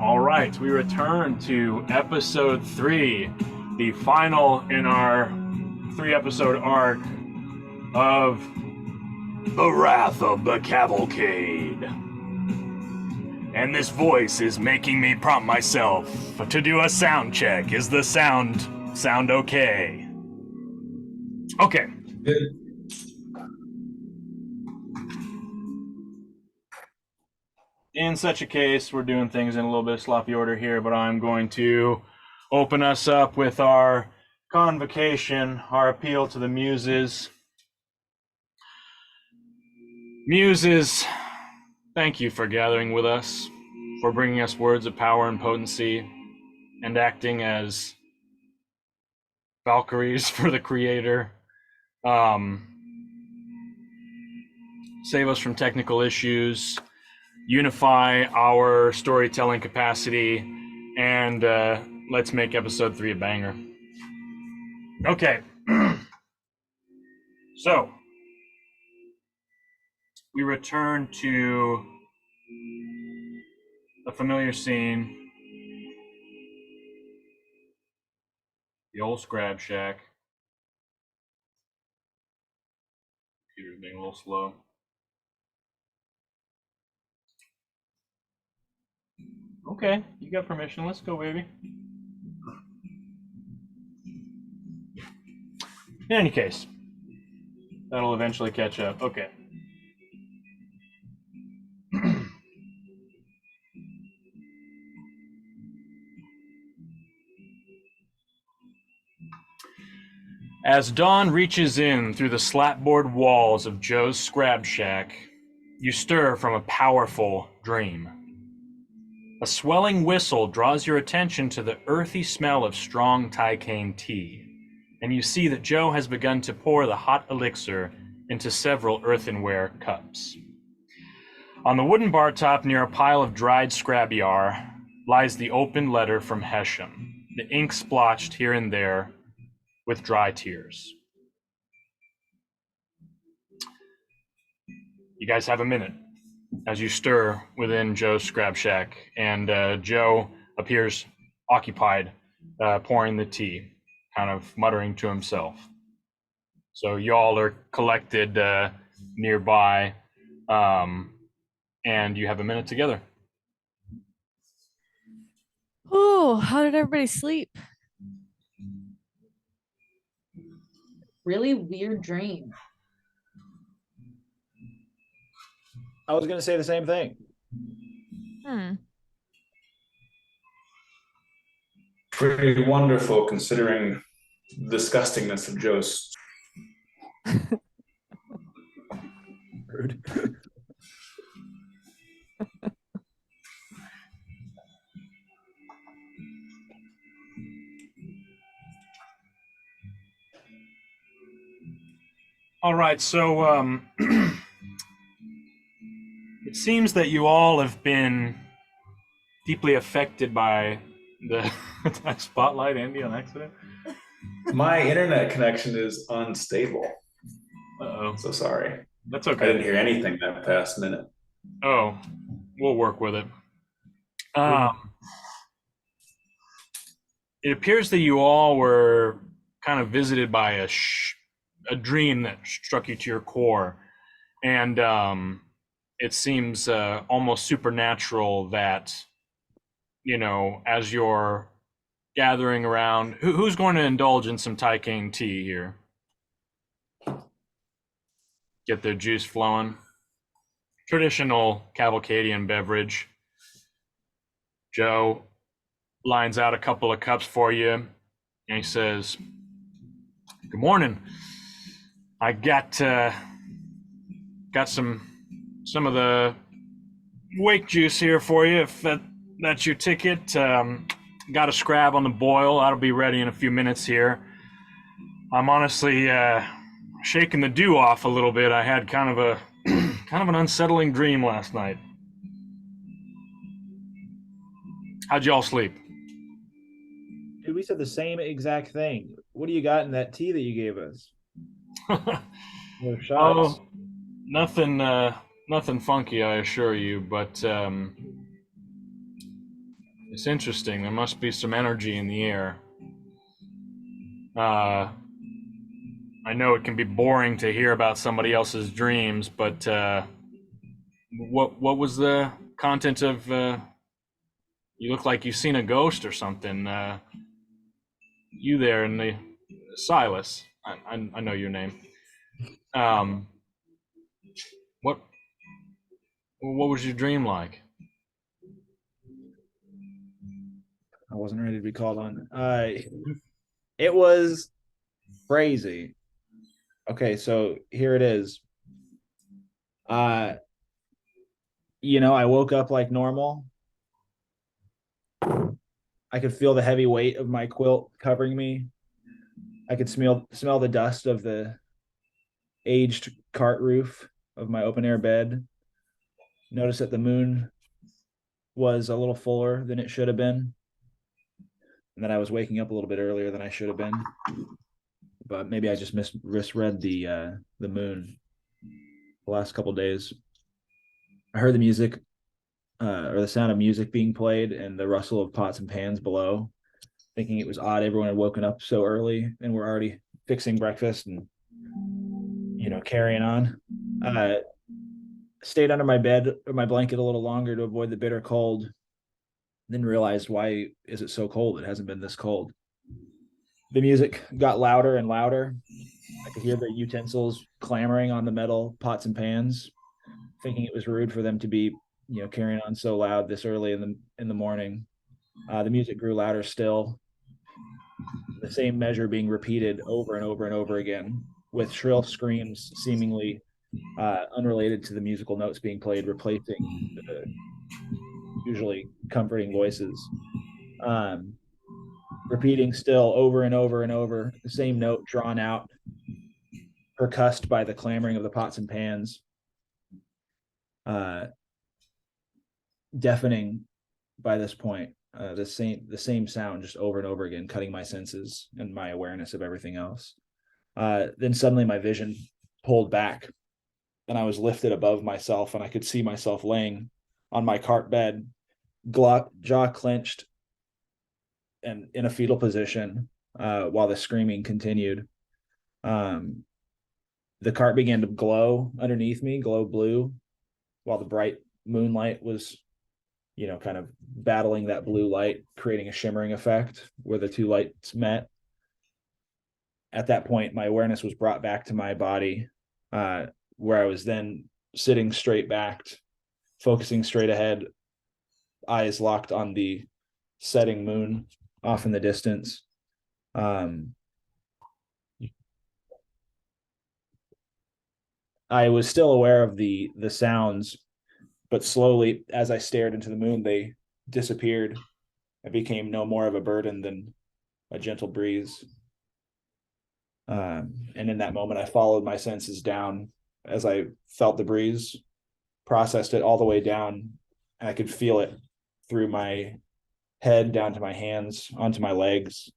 All right, we return to episode 3, the final in our 3-episode arc of The Wrath of the Cavalcade. And this voice is making me prompt myself to do a sound check. Is the sound okay? Okay. Good. In such a case, we're doing things in a little bit of sloppy order here, but I'm going to open us up with our convocation, our appeal to the muses. Muses, thank you for gathering with us, for bringing us words of power and potency, and acting as Valkyries for the Creator. Save us from technical issues, unify our storytelling capacity, and let's make episode 3 a banger. Okay. So, we return to a familiar scene. The old Scrab Shack. Computer's being a little slow. Okay, you got permission. Let's go, baby. In any case, that'll eventually catch up. Okay. As dawn reaches in through the slatboard walls of Joe's Scrab Shack, you stir from a powerful dream. A swelling whistle draws your attention to the earthy smell of strong Taikane tea, and you see that Joe has begun to pour the hot elixir into several earthenware cups. On the wooden bar top near a pile of dried scrabyar lies the open letter from Hesham, the ink splotched here and there with dry tears. You guys have a minute as you stir within Joe's Scrab Shack, and Joe appears occupied pouring the tea, kind of muttering to himself. So y'all are collected nearby, and you have a minute together. Oh, how did everybody sleep? Really weird dream. I was going to say the same thing. Pretty wonderful considering the disgustingness of Joe's. Rude. All right, so it seems that you all have been deeply affected by the spotlight, Andy, on accident. My internet connection is unstable. Uh-oh. So sorry. That's okay. I didn't hear anything that past minute. Oh, we'll work with it. It appears that you all were kind of visited by a dream that struck you to your core, and it seems almost supernatural that, you know, as you're gathering around, who's going to indulge in some Taikane tea here? Get their juice flowing. Traditional Cavalcadian beverage. Joe lines out a couple of cups for you, and he says, "Good morning. I got some of the wake juice here for you, if that's your ticket. Got a scrab on the boil. That'll be ready in a few minutes here. I'm honestly shaking the dew off a little bit. I had kind of an unsettling dream last night. How'd y'all sleep?" Dude, we said the same exact thing. What do you got in that tea that you gave us? No shots. Oh, nothing funky, I assure you, but It's interesting. There must be some energy in the air. I know it can be boring to hear about somebody else's dreams, but what was the content of? You look like you've seen a ghost or something. You there in the Silas? I know your name. Um, what what was your dream like? I wasn't ready to be called on. It was crazy. Okay, so here it is. Uh, I woke up like normal. I could feel the heavy weight of my quilt covering me. I could smell the dust of the aged cart roof of my open air bed. Notice that the moon was a little fuller than it should have been, and that I was waking up a little bit earlier than I should have been. But maybe I just misread the moon the last couple days. I heard the music or the sound of music being played and the rustle of pots and pans below, thinking it was odd everyone had woken up so early and we're already fixing breakfast and carrying on. Stayed under my bed or my blanket a little longer to avoid the bitter cold. Then realized, why is it so cold? It hasn't been this cold. The music got louder and louder. I could hear the utensils clamoring on the metal pots and pans, thinking it was rude for them to be, carrying on so loud this early in the morning. The music grew louder still, the same measure being repeated over and over and over again, with shrill screams seemingly unrelated to the musical notes being played, replacing the usually comforting voices. Um, Repeating still over and over and over, the same note drawn out, percussed by the clamoring of the pots and pans, uh, deafening by this point. The same sound just over and over again, cutting my senses and my awareness of everything else. Then suddenly my vision pulled back, and I was lifted above myself, and I could see myself laying on my cart bed, jaw clenched and in a fetal position, while the screaming continued. Um, the cart began to glow underneath me, glow blue, while the bright moonlight was, kind of battling that blue light, creating a shimmering effect where the two lights met. At that point, my awareness was brought back to my body, where I was then sitting straight backed, focusing straight ahead, eyes locked on the setting moon off in the distance. I was still aware of the sounds, but slowly, as I stared into the moon, they disappeared. I became no more of a burden than a gentle breeze. And in that moment, I followed my senses down as I felt the breeze, processed it all the way down, and I could feel it through my head, down to my hands, onto my legs,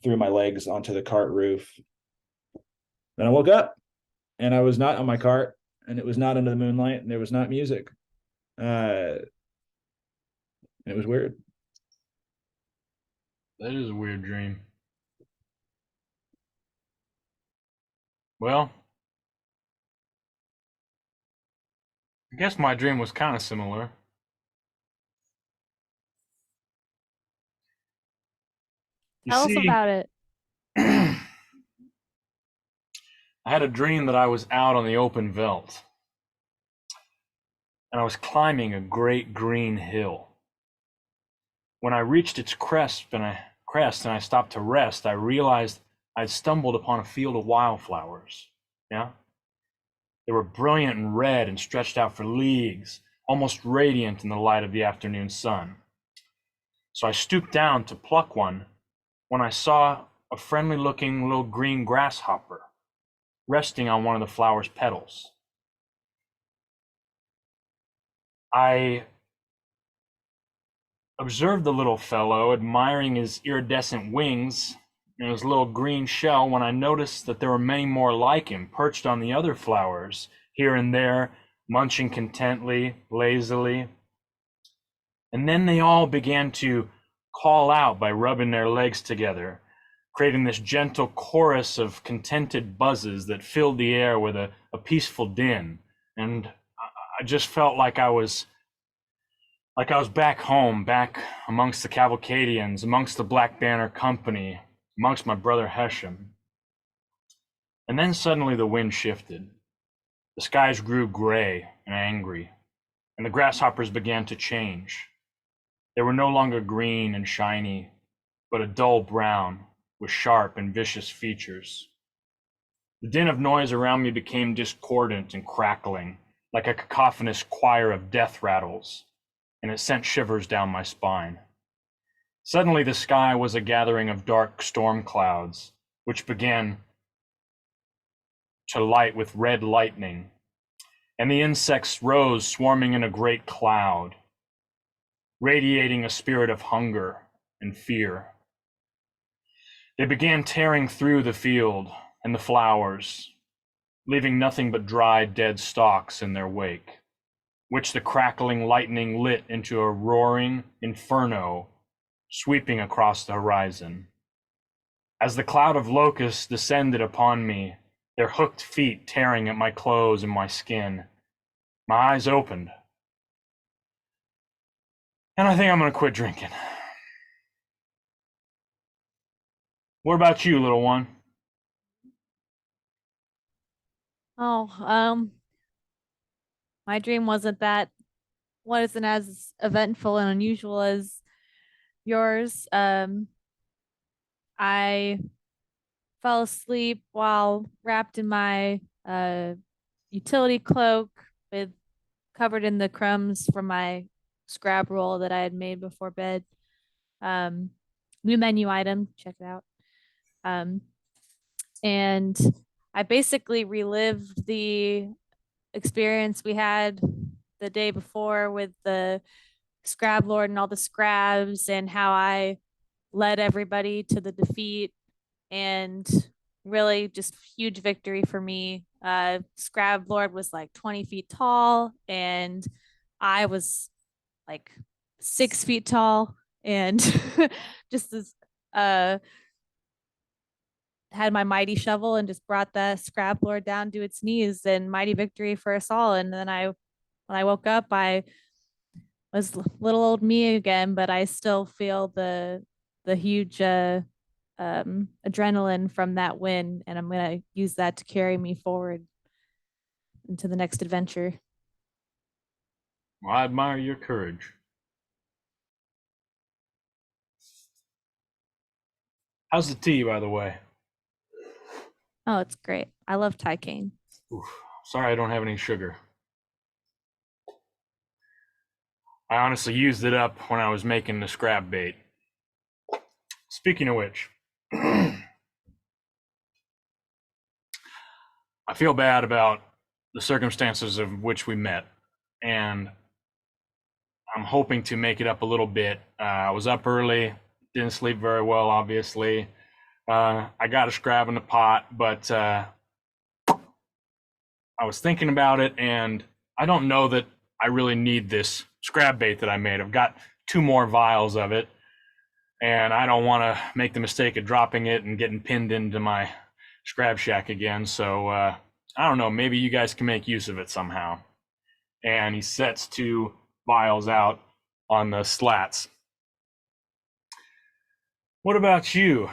through my legs onto the cart roof. Then I woke up, and I was not on my cart, and it was not under the moonlight, and there was not music. It was weird. That is a weird dream. Well, I guess my dream was kind of similar. You Tell us see, about it. I had a dream that I was out on the open veldt, and I was climbing a great green hill. When I reached its crest and I stopped to rest, I realized I'd stumbled upon a field of wildflowers. Yeah? They were brilliant and red and stretched out for leagues, almost radiant in the light of the afternoon sun. So I stooped down to pluck one when I saw a friendly-looking little green grasshopper resting on one of the flower's petals. I observed the little fellow, admiring his iridescent wings and his little green shell, when I noticed that there were many more like him perched on the other flowers, here and there, munching contently, lazily. And then they all began to call out by rubbing their legs together, creating this gentle chorus of contented buzzes that filled the air with a peaceful din. And I just felt like I was back home, back amongst the Cavalcadians, amongst the Black Banner Company, amongst my brother Hesham. And then suddenly the wind shifted. The skies grew gray and angry, and the grasshoppers began to change. They were no longer green and shiny, but a dull brown with sharp and vicious features. The din of noise around me became discordant and crackling, like a cacophonous choir of death rattles, and it sent shivers down my spine. Suddenly the sky was a gathering of dark storm clouds, which began to light with red lightning, and the insects rose swarming in a great cloud, radiating a spirit of hunger and fear. They began tearing through the field and the flowers, leaving nothing but dry, dead stalks in their wake, which the crackling lightning lit into a roaring inferno sweeping across the horizon. As the cloud of locusts descended upon me, their hooked feet tearing at my clothes and my skin, my eyes opened. And I think I'm going to quit drinking. What about you, little one? Oh, my dream wasn't as eventful and unusual as yours. I fell asleep while wrapped in my utility cloak with covered in the crumbs from my scrab roll that I had made before bed. Um, New menu item, check it out. And I basically relived the experience we had the day before with the Scrab Lord and all the Scrabs, and how I led everybody to the defeat, and really just huge victory for me. Scrab Lord was like 20 feet tall, and I was like 6 feet tall, and just as had my mighty shovel and just brought the Scrab Lord down to its knees, and mighty victory for us all. And then when I woke up, I was little old me again, but I still feel the huge adrenaline from that win, and I'm gonna use that to carry me forward into the next adventure. Well, I admire your courage. How's the tea, by the way? Oh, it's great. I love Thai cane. Oof. Sorry I don't have any sugar. I honestly used it up when I was making the scrap bait. Speaking of which, I feel bad about the circumstances of which we met, and I'm hoping to make it up a little bit. I was up early, didn't sleep very well, obviously. I got a scrab in the pot, but I was thinking about it, and I don't know that I really need this scrab bait that I made. I've got 2 more vials of it, and I don't want to make the mistake of dropping it and getting pinned into my scrab shack again. So I don't know, maybe you guys can make use of it somehow. And he sets 2 vials out on the slats. What about you,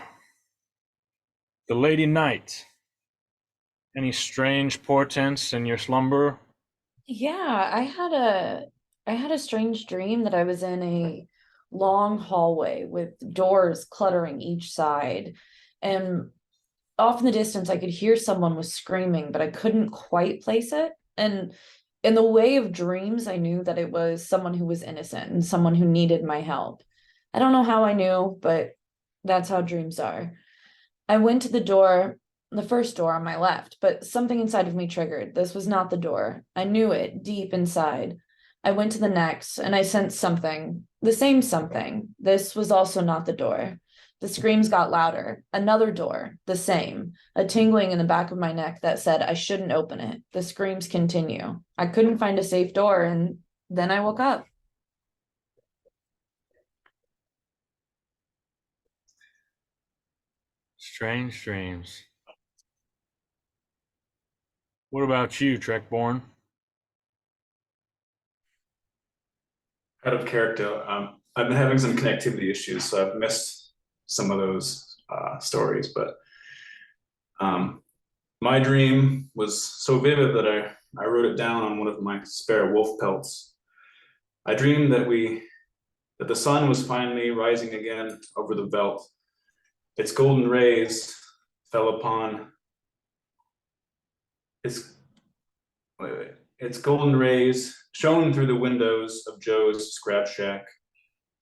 the Lady Knight? Any strange portents in your slumber? Yeah, I had a strange dream that I was in a long hallway with doors cluttering each side. And off in the distance, I could hear someone was screaming, but I couldn't quite place it. And in the way of dreams, I knew that it was someone who was innocent and someone who needed my help. I don't know how I knew, but that's how dreams are. I went to the door, the first door on my left, but something inside of me triggered. This was not the door. I knew it deep inside. I went to the next and I sensed something, the same something. This was also not the door. The screams got louder. Another door, the same. A tingling in the back of my neck that said I shouldn't open it. The screams continue. I couldn't find a safe door, and then I woke up. Strange dreams. What about you, Trekborn? Out of character, I've been having some connectivity issues, so I've missed some of those stories. But my dream was so vivid that I wrote it down on one of my spare wolf pelts. I dreamed that the sun was finally rising again over the veldt. Its golden rays fell upon its its golden rays shone through the windows of Joe's scrap shack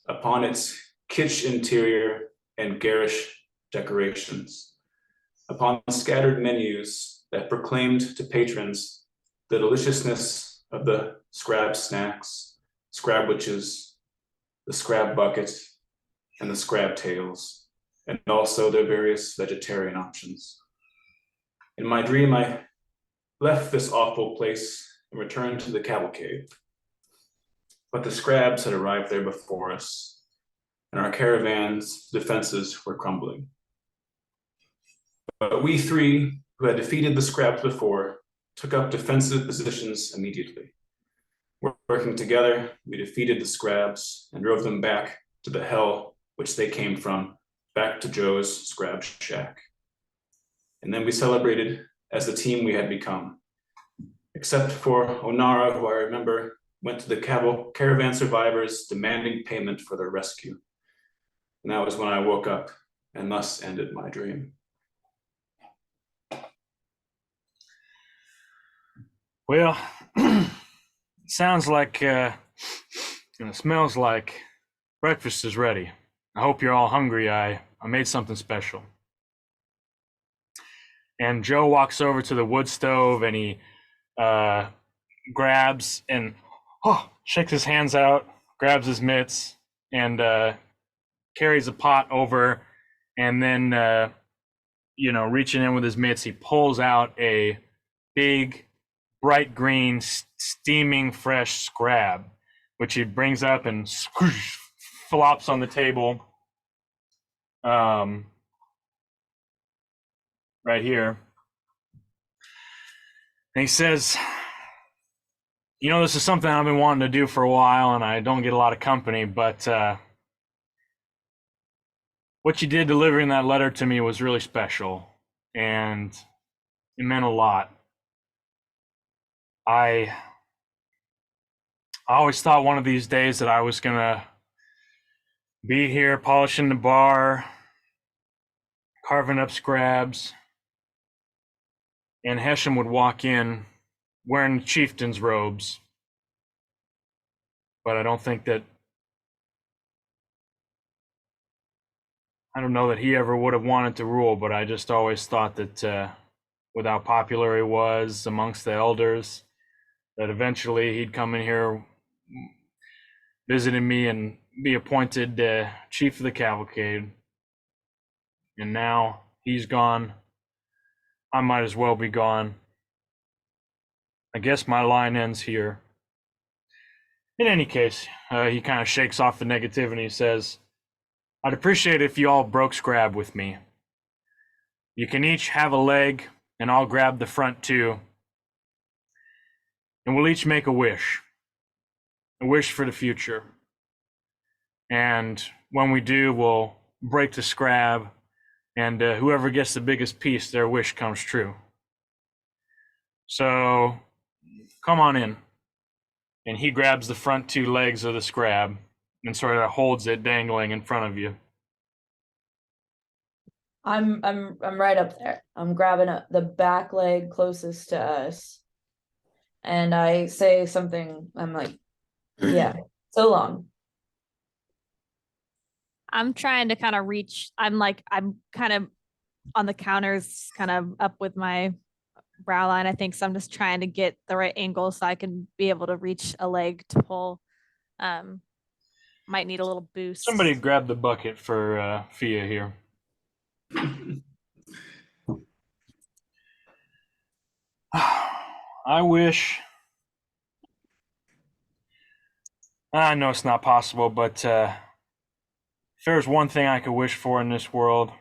upon its kitsch interior and garish decorations, upon scattered menus that proclaimed to patrons the deliciousness of the scrab snacks, scrabwiches, the scrab bucket, and the scrab tails, and also their various vegetarian options. In my dream, I left this awful place and returned to the Cavalcade. But the scrabs had arrived there before us, and our caravan's defenses were crumbling. But we three, who had defeated the scrabs before, took up defensive positions immediately. Working together, we defeated the scrabs and drove them back to the hell which they came from, back to Joe's scrab shack. And then we celebrated as the team we had become. Except for Onara, who I remember went to the caravan survivors demanding payment for their rescue. And that was when I woke up, and thus ended my dream. Well, sounds like, and it smells like breakfast is ready. I hope you're all hungry. I made something special. And Joe walks over to the wood stove and he grabs and shakes his hands out, grabs his mitts, and carries a pot over, and then, reaching in with his mitts, he pulls out a big, bright green, steaming fresh scrab, which he brings up and flops on the table. Right here. And he says, this is something I've been wanting to do for a while, and I don't get a lot of company, but what you did delivering that letter to me was really special, and it meant a lot. I always thought one of these days that I was going to be here polishing the bar, carving up scrabs, and Hesham would walk in wearing chieftain's robes. But I don't know that he ever would have wanted to rule, but I just always thought that with how popular he was amongst the elders, that eventually he'd come in here visiting me and be appointed chief of the cavalcade. And now he's gone. I might as well be gone. I guess my line ends here. In any case, he kind of shakes off the negativity. He says, I'd appreciate it if you all broke scrab with me. You can each have a leg, and I'll grab the front two. And we'll each make a wish for the future. And when we do, we'll break the scrab, and whoever gets the biggest piece, their wish comes true. So come on in. And he grabs the front two legs of the scrab and sort of holds it dangling in front of you. I'm right up there. I'm grabbing the back leg closest to us. And I say something, I'm like, yeah, so long. I'm trying to kind of reach, I'm kind of on the counters, kind of up with my brow line, I think. So I'm just trying to get the right angle so I can be able to reach a leg to pull. Might need a little boost. Somebody grab the bucket for Fia here. I wish. I know it's not possible, but if there's one thing I could wish for in this world,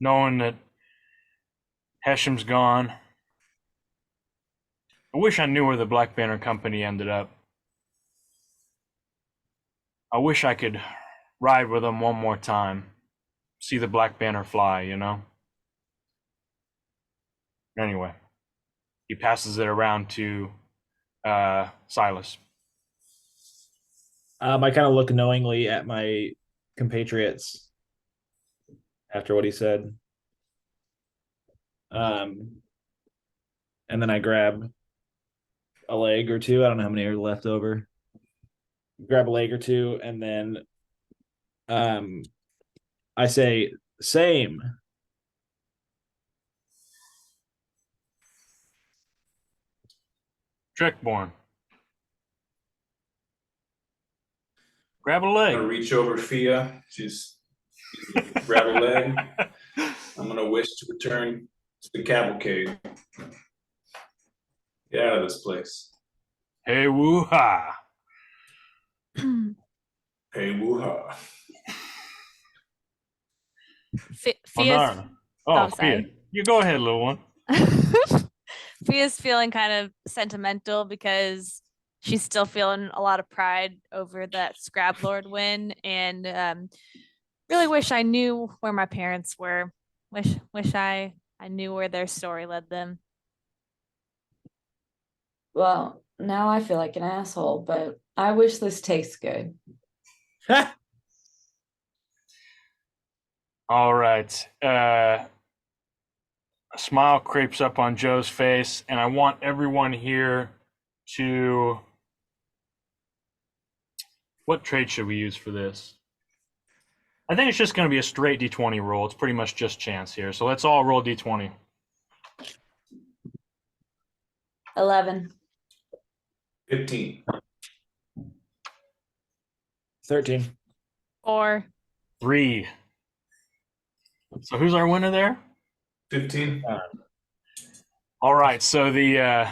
knowing that Hesham's gone. I wish I knew where the Black Banner Company ended up. I wish I could ride with them one more time. See the Black Banner fly, you know? Anyway, he passes it around to Silas. I kind of look knowingly at my compatriots after what he said. And then I grab a leg or two. I don't know how many are left over. Grab a leg or two, and then I say, same. Trickborn. Grab a I'm leg. gonna reach over Fia. She's grab a leg. I'm gonna wish to return to the Cavalcade. Get out of this place. Hey, woo-ha. Hey, woo-ha. Fia's, Oh, sorry. Fia. You go ahead, little one. Fia's feeling kind of sentimental because she's still feeling a lot of pride over that Scrab Lord win, and really wish I knew where my parents were. Wish I knew where their story led them. Well, now I feel like an asshole, but I wish this tastes good. All right. A smile creeps up on Joe's face, and I want everyone here to... What trait should we use for this? I think it's just going to be a straight D20 roll. It's pretty much just chance here. So let's all roll D20. 11. 15. 13. Or 3. So who's our winner there? 15. All right. So the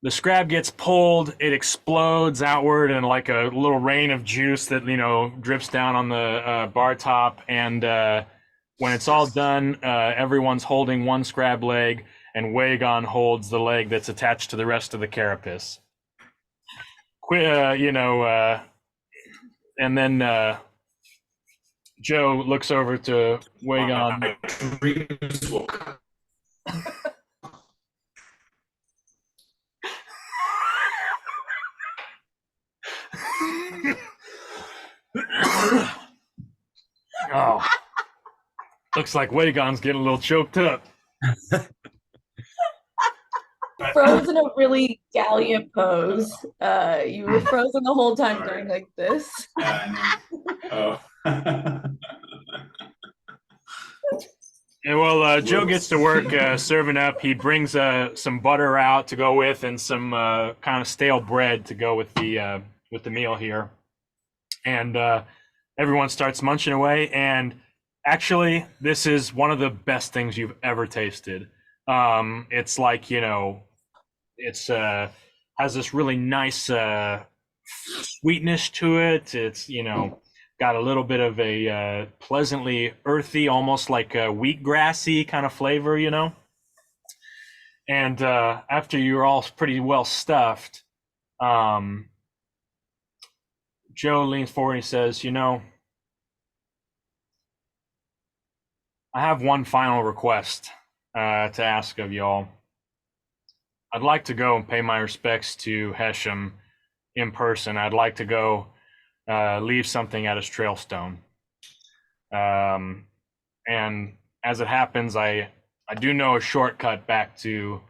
scrab gets pulled. It explodes outward in like a little rain of juice that, you know, drips down on the bar top. And when it's all done, everyone's holding one scrab leg, and Wagon holds the leg that's attached to the rest of the carapace. And then Joe looks over to Wagon. My dreams will come. Oh, looks like Wagon's getting a little choked up. Frozen a really gallant pose. You were frozen the whole time Sorry. going like this. Oh. And well, Joe gets to work serving up. He brings some butter out to go with, and some kind of stale bread to go with the meal here. And everyone starts munching away. And actually, this is one of the best things you've ever tasted. It's like, you know, it's has this really nice sweetness to it. It's, you know, got a little bit of a pleasantly earthy, almost like a wheatgrassy kind of flavor, you know. And after you're all pretty well stuffed, Joe leans forward and he says, you know, I have one final request to ask of y'all. I'd like to go and pay my respects to Hesham in person. I'd like to go leave something at his trail stone. And as it happens, I do know a shortcut back to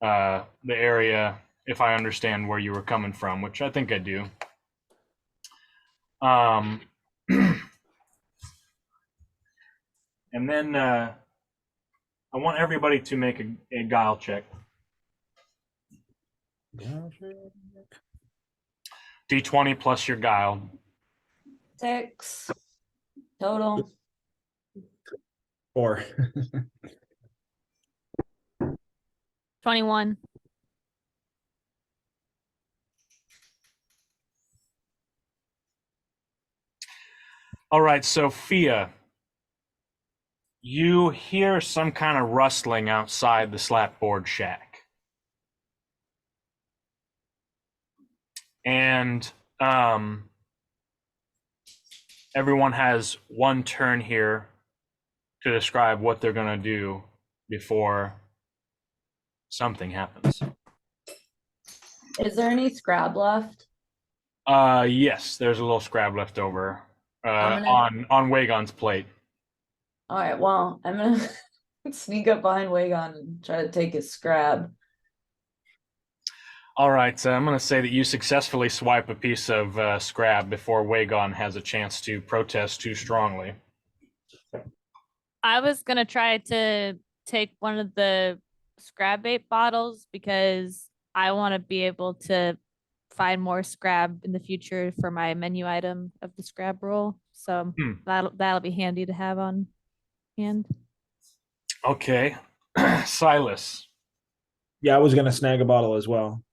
the area, if I understand where you were coming from, which I think I do. And then I want everybody to make a guile check. D20 plus your guile. 6 total. 4. 21. All right, Sophia, you hear some kind of rustling outside the slapboard shack. And everyone has one turn here to describe what they're going to do before something happens. Is there any scrab left? Yes, there's a little scrab left over I'm gonna- on Wagon's plate. All right, well, I'm gonna sneak up behind Wagon and try to take his scrab. All right, I'm going to say that you successfully swipe a piece of scrab before Wagon has a chance to protest too strongly. I was gonna try to take one of the scrab bait bottles because I want to be able to find more scrab in the future for my menu item of the scrab roll. So that'll be handy to have on hand. Okay, Silas. Yeah, I was gonna snag a bottle as well.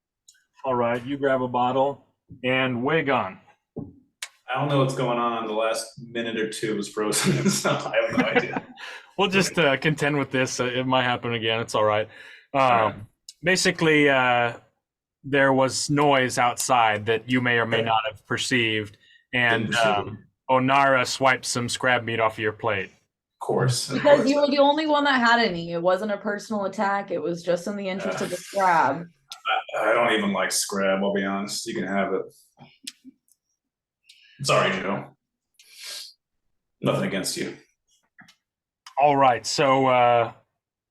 All right, you grab a bottle, and Wagon. I don't know what's going on. The last minute or two was frozen, so I have no idea. We'll just contend with this. It might happen again. It's all right. Right. Basically, there was noise outside that you may or may not have perceived, and Onara swiped some scrab meat off of your plate. Of course. Because you were the only one that had any. It wasn't a personal attack. It was just in the interest of the scrab. I don't even like scrab, I'll be honest. You can have it. Sorry, Joe. Nothing against you. All right, so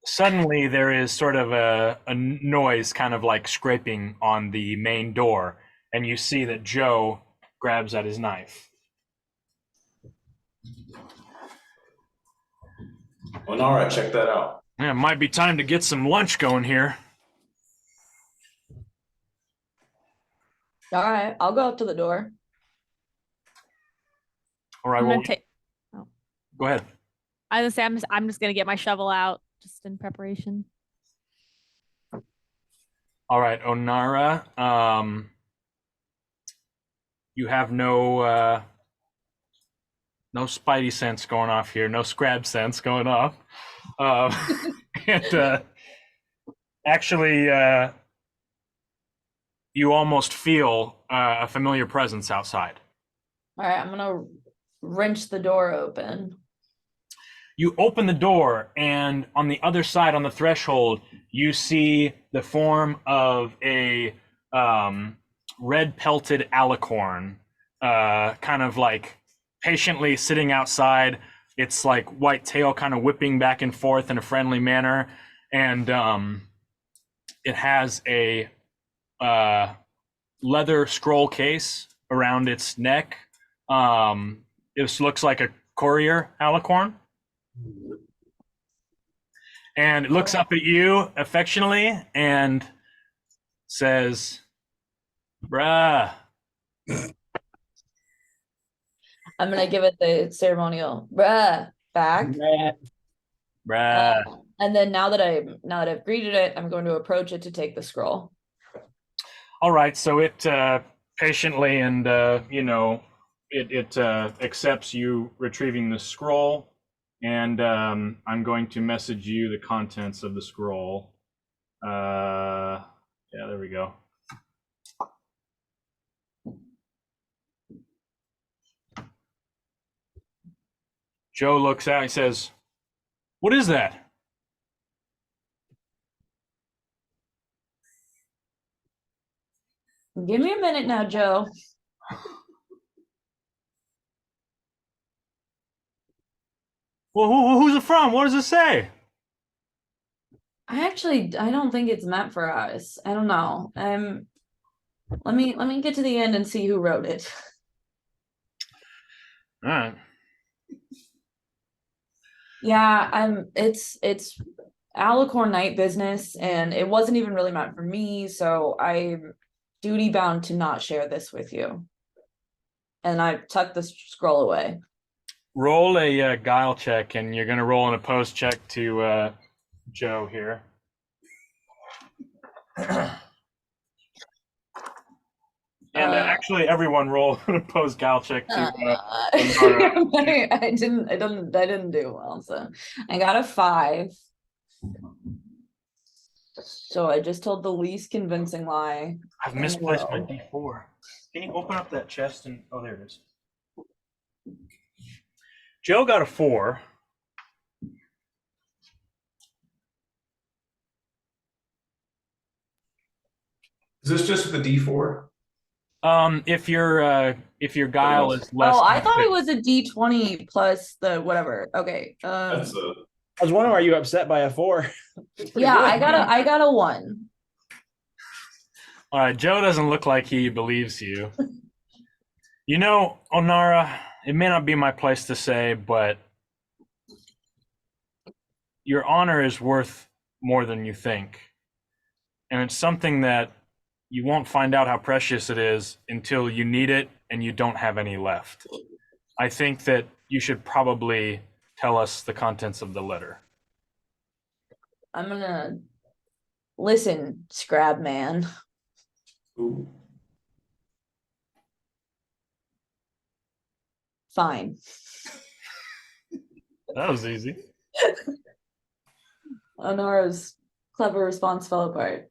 suddenly there is sort of a noise kind of like scraping on the main door, and you see that Joe grabs at his knife. Well, all right, check that out. Yeah, it might be time to get some lunch going here. All right, I'll go up to the door. All right, I'm well, gonna take. go ahead. I was gonna say I'm just gonna get my shovel out just in preparation. All right, Onara, you have no spidey sense going off here, no scrab sense going off. And actually, you almost feel a familiar presence outside. All right, I'm gonna wrench the door open. You open the door, and on the other side, on the threshold, you see the form of a red pelted alicorn, kind of like patiently sitting outside. It's like white tail kind of whipping back and forth in a friendly manner, and it has a leather scroll case around its neck. This looks like a courier alicorn. And it looks up at you affectionately and says, "Bruh." I'm gonna give it the ceremonial bruh back. Bruh. And then now that I've greeted it, I'm going to approach it to take the scroll. All right, so it patiently and it accepts you retrieving the scroll, and I'm going to message you the contents of the scroll. Yeah, there we go. Joe looks out. He says, "What is that?" Give me a minute now, Joe. Well, who's it from? What does it say? I don't think it's meant for us. I don't know. Let me get to the end and see who wrote it. All right. Yeah, it's alicorn night business, and it wasn't even really meant for me, so I'm duty bound to not share this with you. And I tucked the scroll away. Roll a guile check, and you're going to roll an opposed check to Joe here. And actually, everyone roll an opposed gal check to I didn't do well. So I got a 5. So I just told the least convincing lie. I've misplaced my D4. Can you open up that chest and there it is. Joe got a 4. Is this just the D4? If your guile is less. Oh, I than thought 6. it was a D20 plus the whatever. Okay. That's a. I was wondering, are you upset by a 4? Yeah, I got a 1. All right, Joe doesn't look like he believes you. You know, Onara, it may not be my place to say, but your honor is worth more than you think. And it's something that you won't find out how precious it is until you need it and you don't have any left. I think that you should probably tell us the contents of the letter. I'm gonna listen, Scrab Man. Ooh. Fine. That was easy. Honara's clever response fell apart.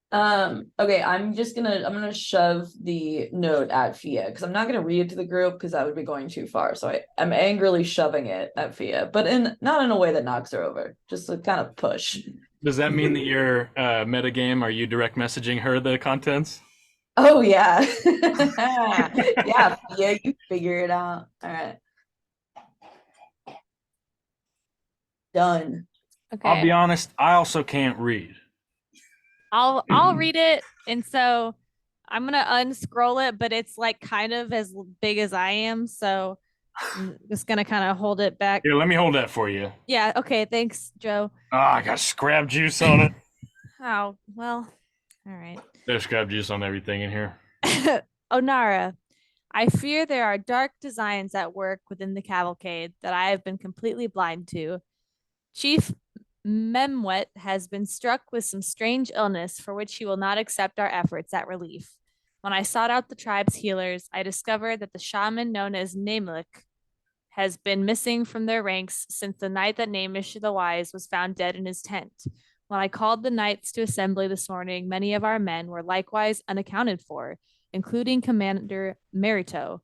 Okay, I'm gonna shove the note at Fia because I'm not gonna read it to the group because that would be going too far. So I'm angrily shoving it at Fia, but not in a way that knocks her over, just a kind of push. Does that mean that your metagame, are you direct messaging her the contents? Oh yeah. Yeah, Fia, you figure it out. All right. Done. Okay. I'll be honest, I also can't read. I'll read it, and so I'm gonna unscroll it, but it's like kind of as big as I am, so I'm just gonna kind of hold it back. Here, let me hold that for you. Yeah, okay, thanks, Joe. I got scrap juice on it. Oh, well, all right. There's scrap juice on everything in here. Onara, I fear there are dark designs at work within the Cavalcade that I have been completely blind to. Chief Memwet has been struck with some strange illness for which he will not accept our efforts at relief. When I sought out the tribe's healers, I discovered that the shaman known as Namelik has been missing from their ranks since the night that Namish the Wise was found dead in his tent. When I called the knights to assembly this morning, many of our men were likewise unaccounted for, including Commander Merito.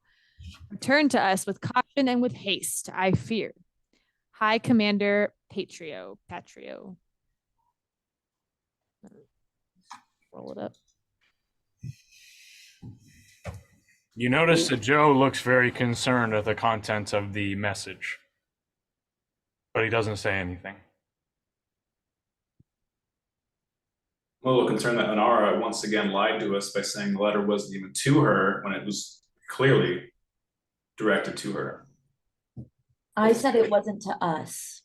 Return to us with caution and with haste, I fear. High Commander Patrio. Roll it up. You notice that Joe looks very concerned at the contents of the message, but he doesn't say anything. I'm a little concerned that Onara once again lied to us by saying the letter wasn't even to her when it was clearly directed to her. I said it wasn't to us.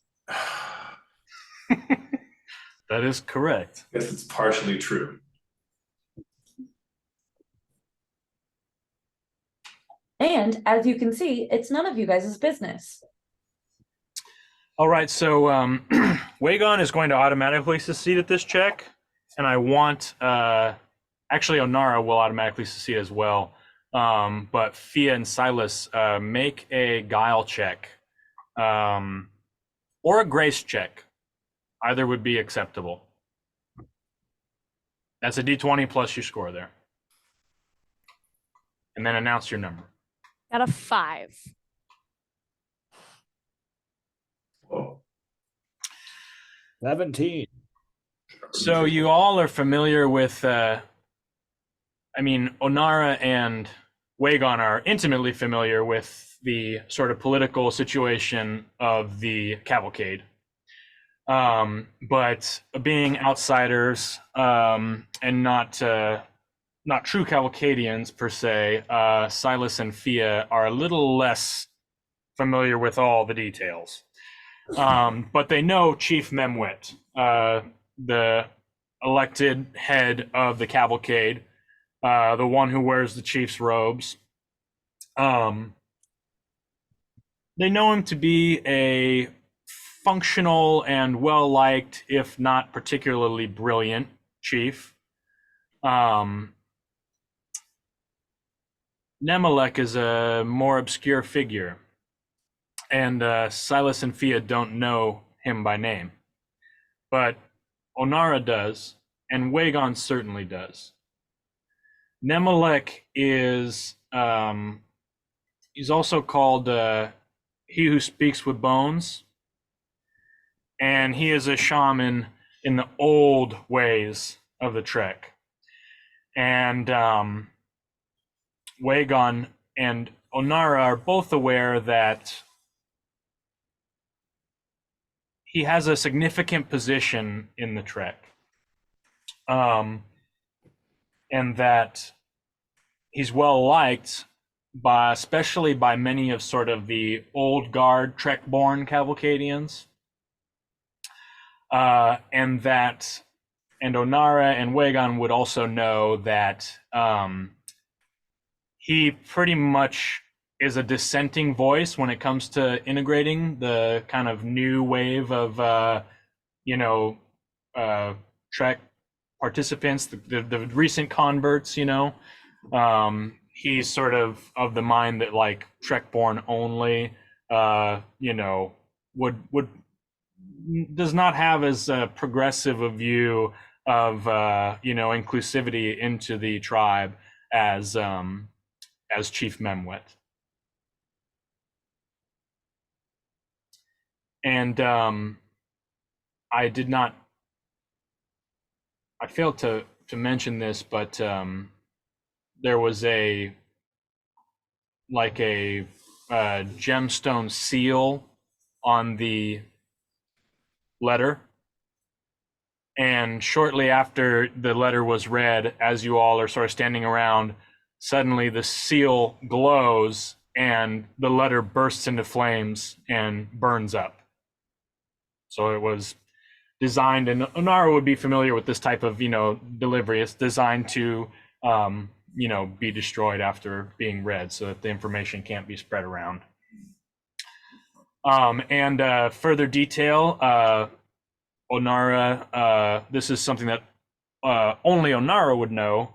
That is correct. I guess it's partially true. And as you can see, it's none of you guys' business. All right, so Wagon is going to automatically succeed at this check, and I want actually Onara will automatically succeed as well. But Fia and Silas make a guile check, or a grace check. Either would be acceptable. That's a D20 plus your score there, and then announce your number. Got a 5. Whoa. 17. So you all are familiar with, Onara and Wagon are intimately familiar with the sort of political situation of the Cavalcade. But being outsiders and not true Cavalcadians per se, Silas and Fia are a little less familiar with all the details. But they know Chief Memwet, the elected head of the Cavalcade, the one who wears the chief's robes. They know him to be a functional and well-liked, if not particularly brilliant, chief. Nemelek is a more obscure figure, and Silas and Fia don't know him by name. But Onara does, and Wagon certainly does. Nemelek is he's also called He Who Speaks with Bones, and he is a shaman in the old ways of the Trek. And Wagon and Onara are both aware that he has a significant position in the Trek. And that he's well liked by, especially by many of sort of the old guard Trek-born Cavalcadians. And Onara and Wagon would also know that he pretty much is a dissenting voice when it comes to integrating the kind of new wave of Trek participants, the recent converts. He's sort of the mind that like Trek-born only would does not have as progressive a view of inclusivity into the tribe as Chief Memwet. And I failed to mention this, but there was a gemstone seal on the letter. And shortly after the letter was read, as you all are sort of standing around, suddenly the seal glows and the letter bursts into flames and burns up. So it was designed, and Onara would be familiar with this type of, delivery. It's designed to, be destroyed after being read so that the information can't be spread around. And further detail, Onara, this is something that only Onara would know.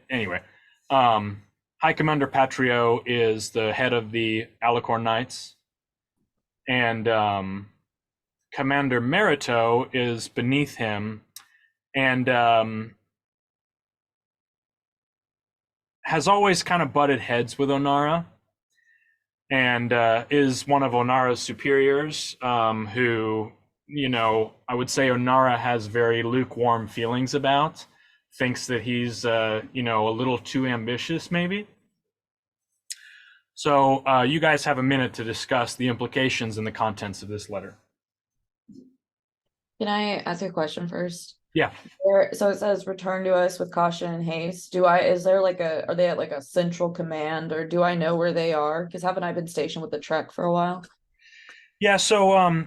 Anyway, High Commander Patrio is the head of the Alicorn Knights, and Commander Merito is beneath him, and has always kind of butted heads with Onara, and is one of Onara's superiors, who, I would say Onara has very lukewarm feelings about, thinks that he's, a little too ambitious, maybe. So you guys have a minute to discuss the implications and the contents of this letter. Can I ask a question first? Yeah. So it says return to us with caution and haste. Are they at like a central command, or do I know where they are? Because haven't I been stationed with the Trek for a while? Yeah, so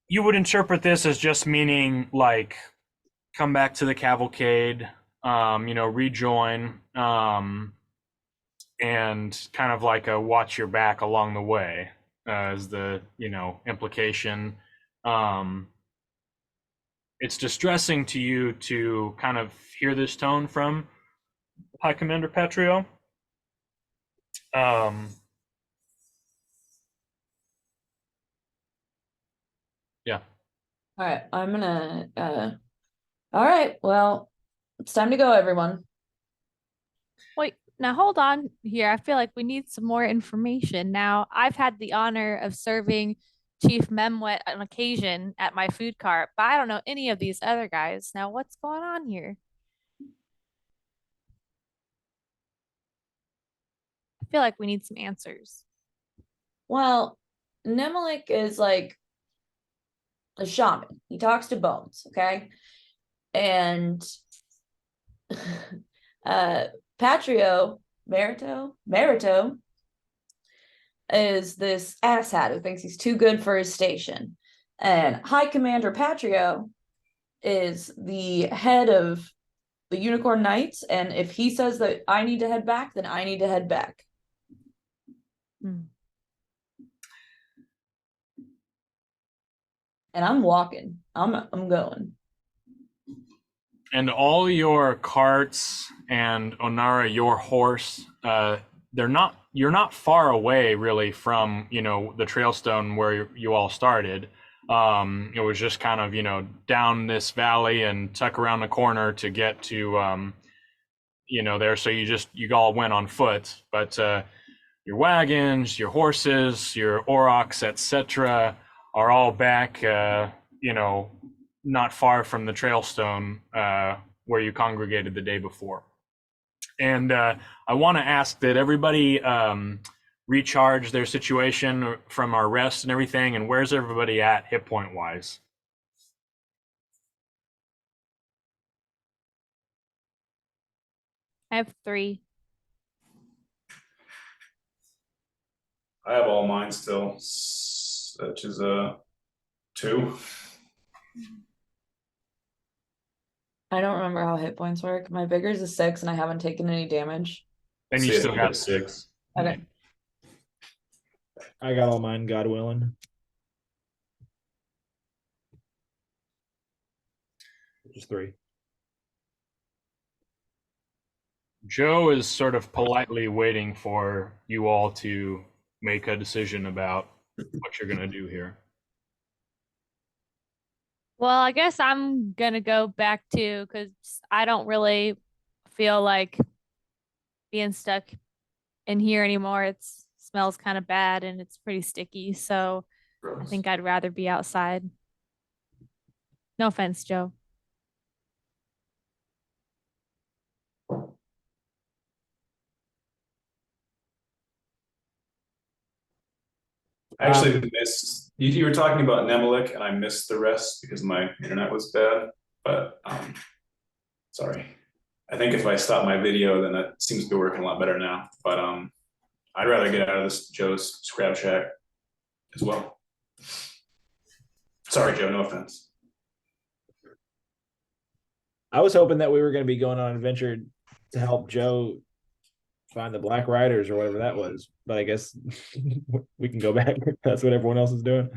you would interpret this as just meaning like come back to the cavalcade, rejoin, and kind of like a watch your back along the way, is the implication. It's distressing to you to kind of hear this tone from High Commander Patrio. Yeah. All right, I'm gonna all right, well, it's time to go, everyone. Wait, now hold on here. I feel like we need some more information. Now, I've had the honor of serving Chief Memwet on occasion at my food cart, but I don't know any of these other guys. Now, what's going on here? I feel like we need some answers. Well, Nemelik is like a shaman. He talks to bones, okay? And Patrio Merito is this asshat who thinks he's too good for his station. And High Commander Patrio is the head of the Unicorn Knights, and if he says that I need to head back, then I need to head back. And I'm walking. I'm going. And all your carts and Onara, your horse, you're not far away really from, the Trailstone where you all started. It was just kind of, down this valley and tuck around the corner to get to, there. So you all went on foot, but your wagons, your horses, your aurochs, etc., are all back, not far from the Trailstone where you congregated the day before. And I want to ask that everybody recharge their situation from our rest and everything. And where's everybody at hit point wise? I have 3. I have all mine still, which is 2. I don't remember how hit points work. My vigor's a 6 and I haven't taken any damage. Then you See, I still think I got have 6. Okay. I got all mine, God willing. Just 3. Joe is sort of politely waiting for you all to make a decision about what you're going to do here. Well, I guess I'm gonna go back too because I don't really feel like being stuck in here anymore. It smells kind of bad and it's pretty sticky. So I Gross. think I'd rather be outside. No offense, Joe. I actually missed. You were talking about Nemelik, and I missed the rest because my internet was bad. But sorry. I think if I stop my video, then that seems to be working a lot better now. But I'd rather get out of this Joe's Scrab Shack as well. Sorry, Joe. No offense. I was hoping that we were going to be going on an adventure to help Joe find the Black Riders or whatever that was. But I guess we can go back. That's what everyone else is doing.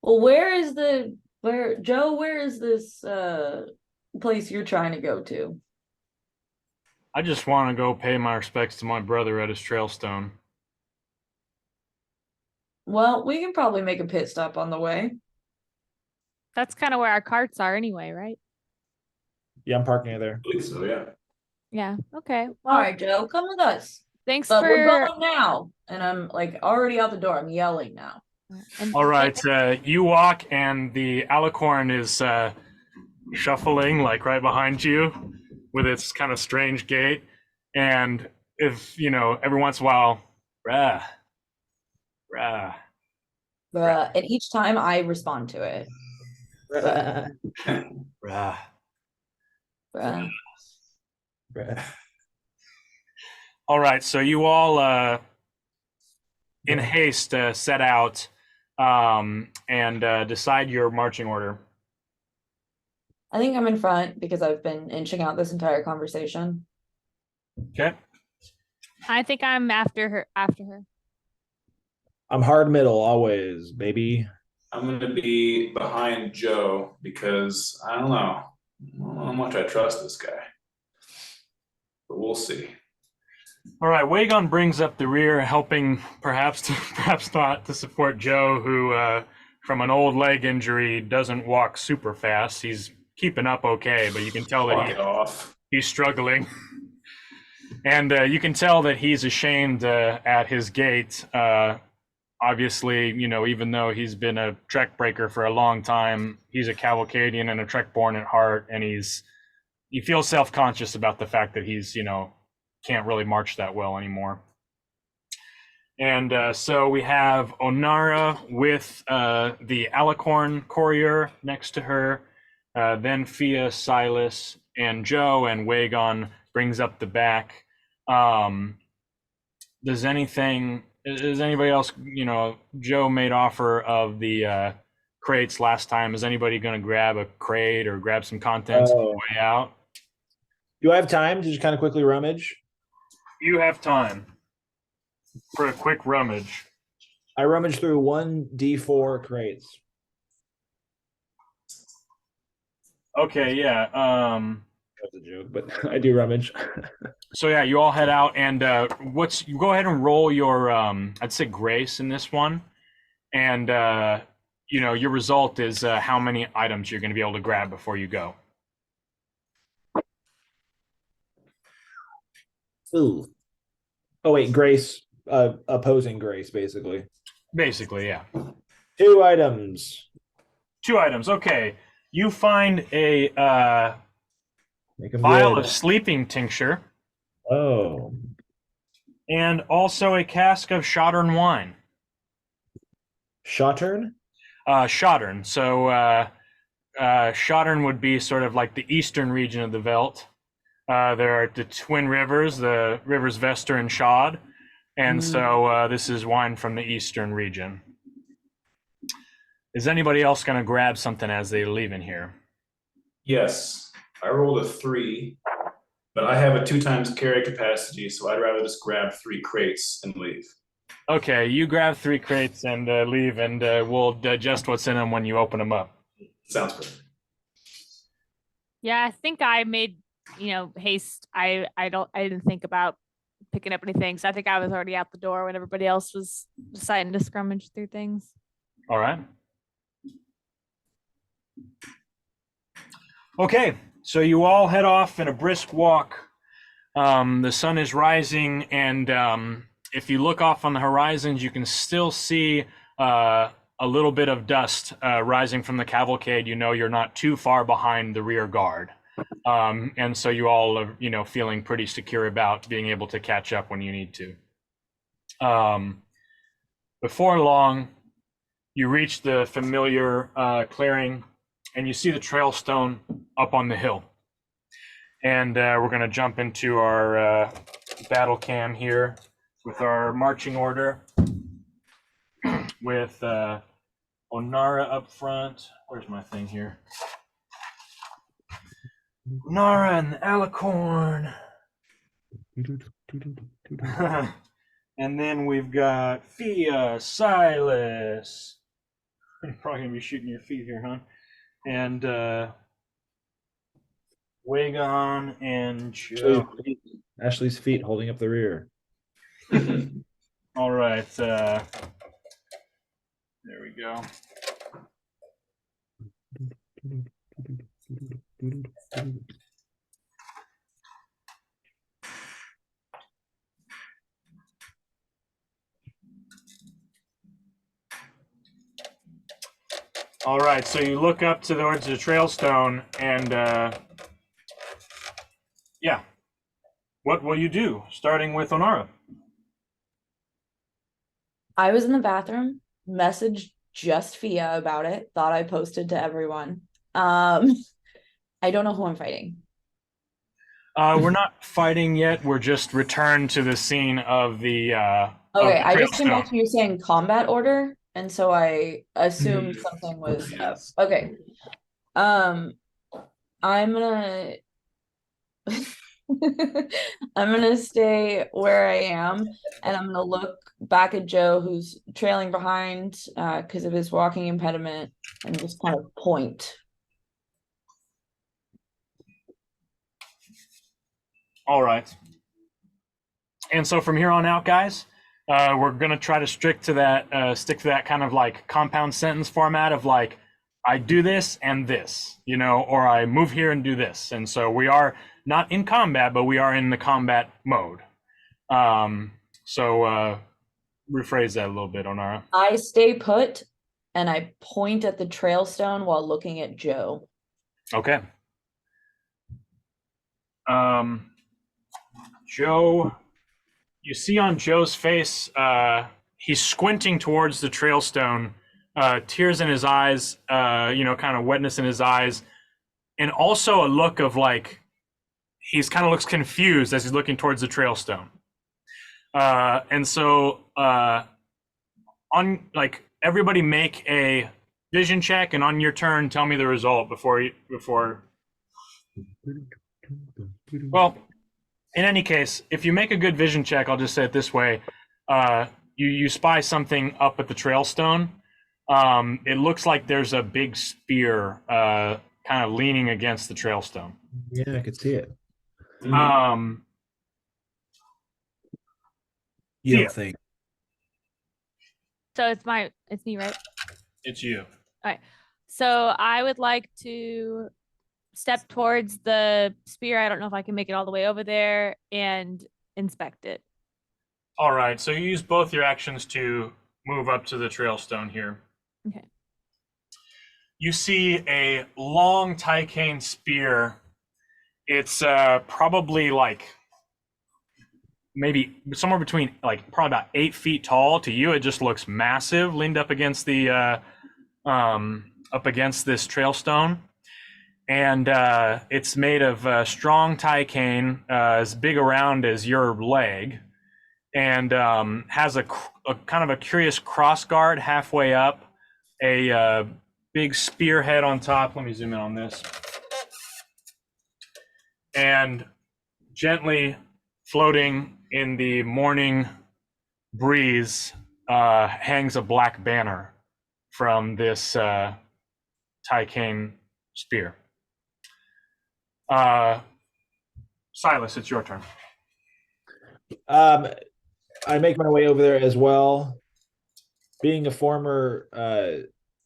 Well, where is this place you're trying to go to? I just want to go pay my respects to my brother at his Trailstone. Well, we can probably make a pit stop on the way. That's kind of where our carts are anyway, right? Yeah, I'm parking it there. I believe so, yeah. Yeah. Okay. Well, All right, Joe, come with us. thanks But we're for going now. And I'm like already out the door. I'm yelling now. and All right, you walk, and the alicorn is shuffling like right behind you with its kind of strange gait. And if every once in a while, rah, rah. And each time I respond to it. Rah. All right, so you all in haste set out and decide your marching order. I think I'm in front because I've been inching out this entire conversation. Okay. I think I'm after her. I'm hard middle always, baby. I'm gonna be behind Joe because I don't know how much I trust this guy. But we'll see. All right, Wagon brings up the rear, helping perhaps not to support Joe, who from an old leg injury doesn't walk super fast. He's keeping up okay, but you can tell that he's struggling. And you can tell that he's ashamed at his gait. Obviously, even though he's been a trek breaker for a long time, he's a Cavalcadian and a trek born at heart, and he feels self-conscious about the fact that he's, can't really march that well anymore. And so we have Onara with the Alicorn courier next to her, then Fia, Silas, and Joe, and Wagon brings up the back. Does anybody else, Joe made offer of the crates last time. Is anybody going to grab a crate or grab some contents on the way out? Do I have time to just kind of quickly rummage? You have time for a quick rummage. I rummage through 1d4 crates. Okay, yeah. That's a joke, but I do rummage. So yeah, you all head out, and you go ahead and roll your I'd say grace in this one, and your result is how many items you're going to be able to grab before you go. Ooh. Oh wait, Grace, opposing Grace, basically. Basically, yeah. 2 items. 2 items. Okay, you find a Make them vial good. of sleeping tincture Oh, and also a cask of Shottern wine. Shottern? Shottern. So Shottern would be sort of like the eastern region of the Veld. There are the twin rivers, the rivers Vester and Shad, and so this is wine from the eastern region. Is anybody else going to grab something as they leave in here? Yes, I rolled a 3, but I have a 2 times carry capacity, so I'd rather just grab 3 crates and leave. Okay, you grab 3 crates and leave, and we'll digest what's in them when you open them up. Sounds good. Yeah, I think I made, haste. I didn't think about picking up anything. So I think I was already out the door when everybody else was deciding to scrummage through things. All right. Okay, so you all head off in a brisk walk. The sun is rising, and if you look off on the horizons, you can still see a little bit of dust rising from the cavalcade. You know you're not too far behind the rear guard. And so you all are, feeling pretty secure about being able to catch up when you need to. Before long, you reach the familiar clearing, and you see the trail stone up on the hill. And we're going to jump into our battle cam here with our marching order with Onara up front. Where's my thing here? Onara and the Alicorn. And then we've got Fia, Silas. You're probably going to be shooting your feet here, huh? And Wagon and Joe. Ashley's feet holding up the rear. All right. There we go. All right, so you look up towards the trail stone, and yeah, what will you do? Starting with Onara. I was in the bathroom, messaged just Fia about it, thought I posted to everyone. I don't know who I'm fighting. We're not fighting yet. We're just returned to the scene of the Okay, I trail just came back stone. to you saying combat order, and so I assumed something was up. Yes. Okay. I'm gonna I'm gonna stay where I am, and I'm gonna look back at Joe, who's trailing behind because of his walking impediment, and just kind of point. All right. And so from here on out, guys, we're gonna try to stick to that kind of like compound sentence format of like, I do this and this, or I move here and do this. And so we are not in combat, but we are in the combat mode. So rephrase that a little bit, Onara. I stay put, and I point at the trail stone while looking at Joe. Okay. Joe, you see on Joe's face, he's squinting towards the trail stone, tears in his eyes, kind of wetness in his eyes, and also a look of like, he's kind of looks confused as he's looking towards the trail stone. And so on like everybody make a vision check, and on your turn, tell me the result before. Well, in any case, if you make a good vision check, I'll just say it this way: you spy something up at the trail stone. It looks like there's a big spear kind of leaning against the trail stone. Yeah, I could see it. Um, You Yeah. don't think? So it's me, right? it's you. So I would like to step towards the spear. I don't know if I can make it all the way over there and inspect it. All right, so you use both your actions to move up to the trail stone here. Okay. You see a long Tycane spear. It's probably like maybe somewhere between like probably about 8 feet tall. To you, it just looks massive, leaned up against the up against this trail stone. And it's made of strong Tycane, as big around as your leg, and has a kind of a curious cross guard halfway up, a big spearhead on top. Let me zoom in on this. And gently floating in the morning breeze hangs a black banner from this Tycane spear. Silas, it's your turn. I make my way over there as well. Being a former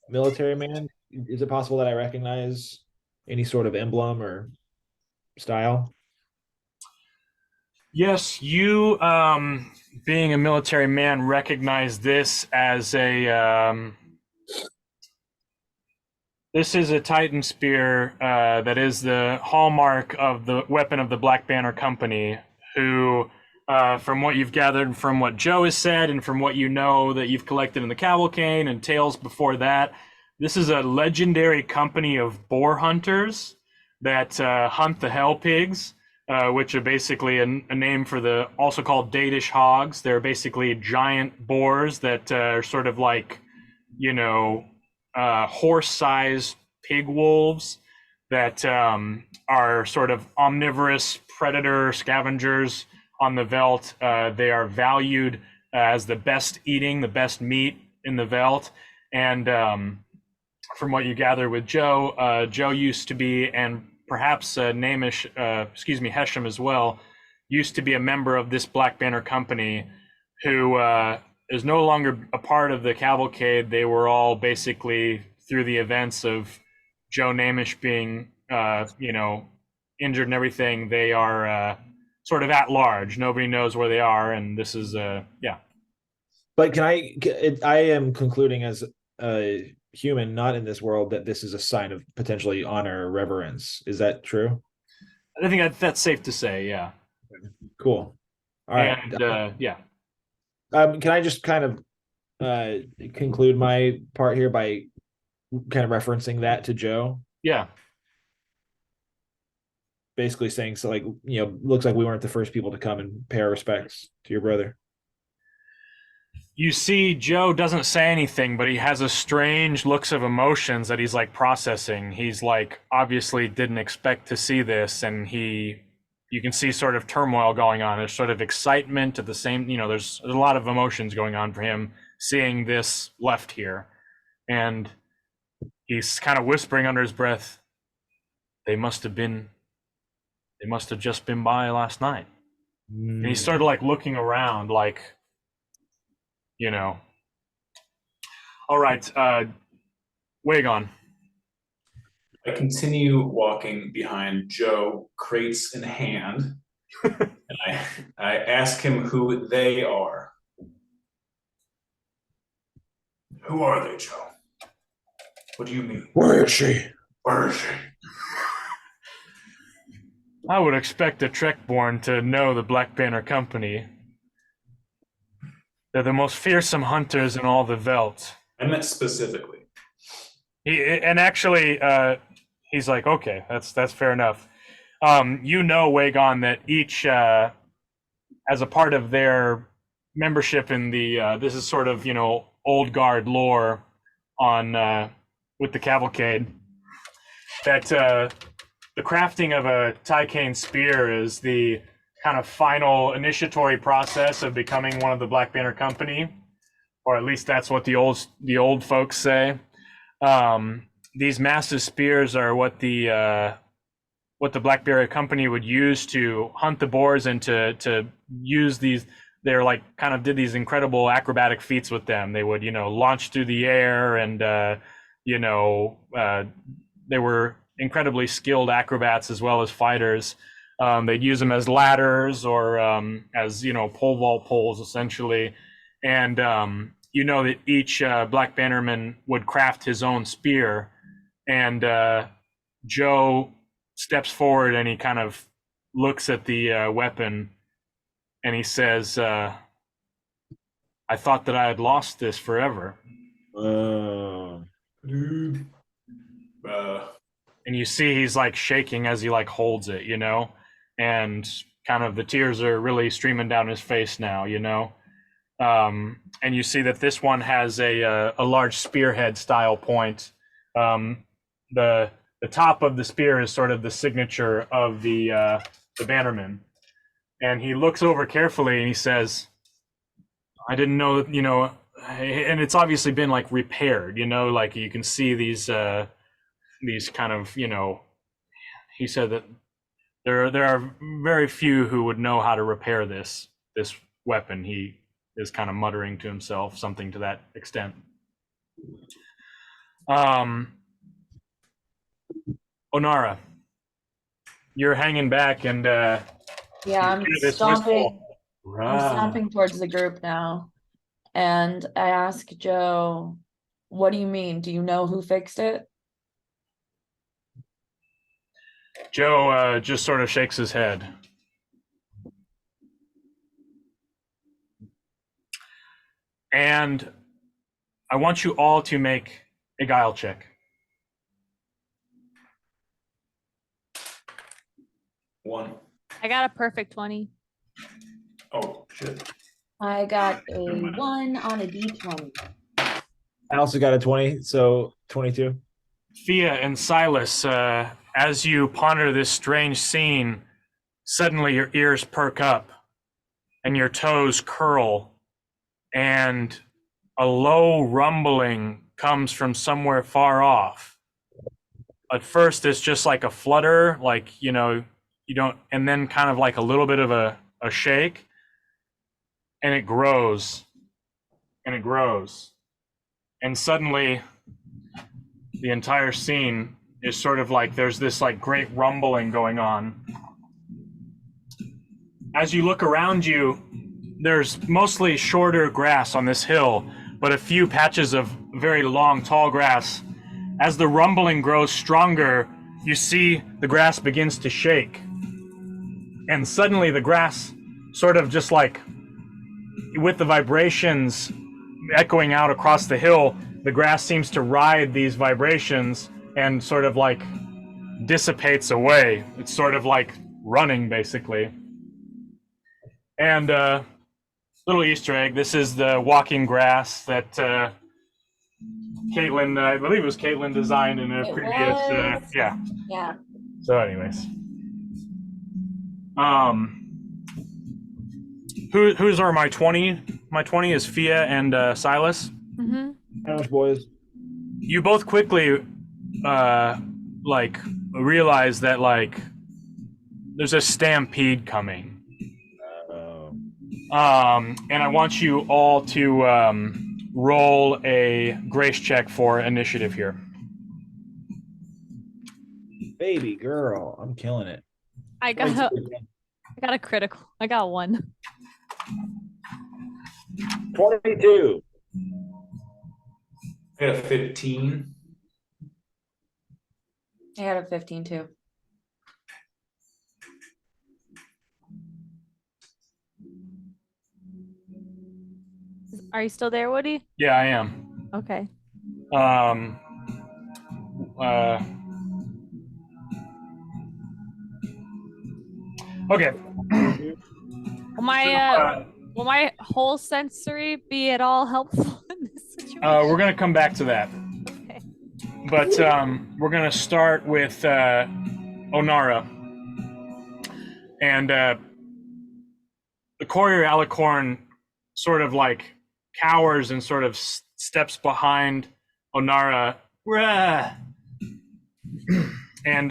military man, is it possible that I recognize any sort of emblem or style? Yes, you, being a military man, recognize this as this is a Titan spear that is the hallmark of the weapon of the Black Banner Company, who, from what you've gathered and from what Joe has said and from what you know that you've collected in the Cavalcade and tales before that, this is a legendary company of boar hunters that hunt the hell pigs, which are basically a name for the also called Danish hogs. They're basically giant boars that are sort of like, horse-sized pig wolves that are sort of omnivorous predator scavengers on the veldt. They are valued as the best meat in the veldt. And from what you gather with Joe, Joe used to be, and perhaps Hesham as well, used to be a member of this Black Banner Company, who is no longer a part of the Cavalcade. They were all basically, through the events of Joe Namish being, injured and everything, they are sort of at large. Nobody knows where they are, and this is, yeah. But I am concluding as a human, not in this world, that this is a sign of potentially honor or reverence. Is that true? I think that's safe to say, yeah. Cool. All right. And, yeah. Can I just kind of conclude my part here by kind of referencing that to Joe? Yeah. Basically saying, so like, looks like we weren't the first people to come and pay our respects to your brother. You see, Joe doesn't say anything, but he has a strange looks of emotions that he's like processing. He's like obviously didn't expect to see this, and you can see sort of turmoil going on. There's sort of excitement at the same, there's a lot of emotions going on for him seeing this left here. And he's kind of whispering under his breath, they must have just been by last night. And he's sort of like looking around like, all right, Wagon. I continue walking behind Joe, crates in hand, and I ask him who they are. Who are they, Joe? What do you mean? Where is she? Where is she? I would expect a Trekborn to know the Black Banner Company. They're the most fearsome hunters in all the veldt. I meant specifically. He's like, okay, that's fair enough. Wagon, that each, as a part of their membership in the, this is sort of, old guard lore on, with the Cavalcade, that the crafting of a Tycane spear is the kind of final initiatory process of becoming one of the Black Banner Company, or at least that's what the old folks say. these massive spears are what the Blackberry Company would use to hunt the boars and to use these. They're like kind of did these incredible acrobatic feats with them. They would, launch through the air and, they were incredibly skilled acrobats as well as fighters. They'd use them as ladders or as, pole vault poles essentially. And, that each Black Bannerman would craft his own spear. And Joe steps forward and he kind of looks at the weapon and he says, I thought that I had lost this forever. Dude. And you see he's like shaking as he like holds it, and kind of the tears are really streaming down his face now, and you see that this one has a large spearhead style point. The top of the spear is sort of the signature of the bannerman. And he looks over carefully and he says, I didn't know, and it's obviously been like repaired, like you can see these kind of, he said that there are very few who would know how to repair this weapon. He is kind of muttering to himself, something to that extent. Onara, you're hanging back and Yeah, I'm hear this stomping. whistle. I'm stomping towards the group now. And I ask Joe, what do you mean? Do you know who fixed it? Joe just sort of shakes his head. And I want you all to make a guile check. 1. I got a perfect 20. Oh, shit. I got a 1 on a D20. I also got a 20, so 22. Fia and Silas, as you ponder this strange scene, suddenly your ears perk up and your toes curl and a low rumbling comes from somewhere far off. At first, it's just like a flutter, like, you don't, and then kind of like a little bit of a shake, and it grows and it grows. And suddenly, the entire scene is sort of like there's this like great rumbling going on. As you look around you, there's mostly shorter grass on this hill, but a few patches of very long, tall grass. As the rumbling grows stronger, you see the grass begins to shake. And suddenly the grass sort of just like, with the vibrations echoing out across the hill, the grass seems to ride these vibrations and sort of like dissipates away. It's sort of like running, basically. And little Easter egg, this is the walking grass that Caitlin, I believe it was Caitlin, designed in a It previous, was. yeah. Yeah. So anyways. Who's are my 20? My 20 is Fia and Silas. Mm-hmm. How much, boys? You both quickly like realize that like there's a stampede coming. And I want you all to roll a grace check for initiative here. Baby girl, I'm killing it. I got a critical. I got 1. 22. I got a 15. I got a 15 too. Are you still there, Woody? Yeah, I am. Okay. Okay. Will my whole sensory be at all helpful in this situation? We're gonna come back to that. Okay. But we're gonna start with Onara. And the courier Alicorn sort of like cowers and sort of steps behind Onara. Rah! And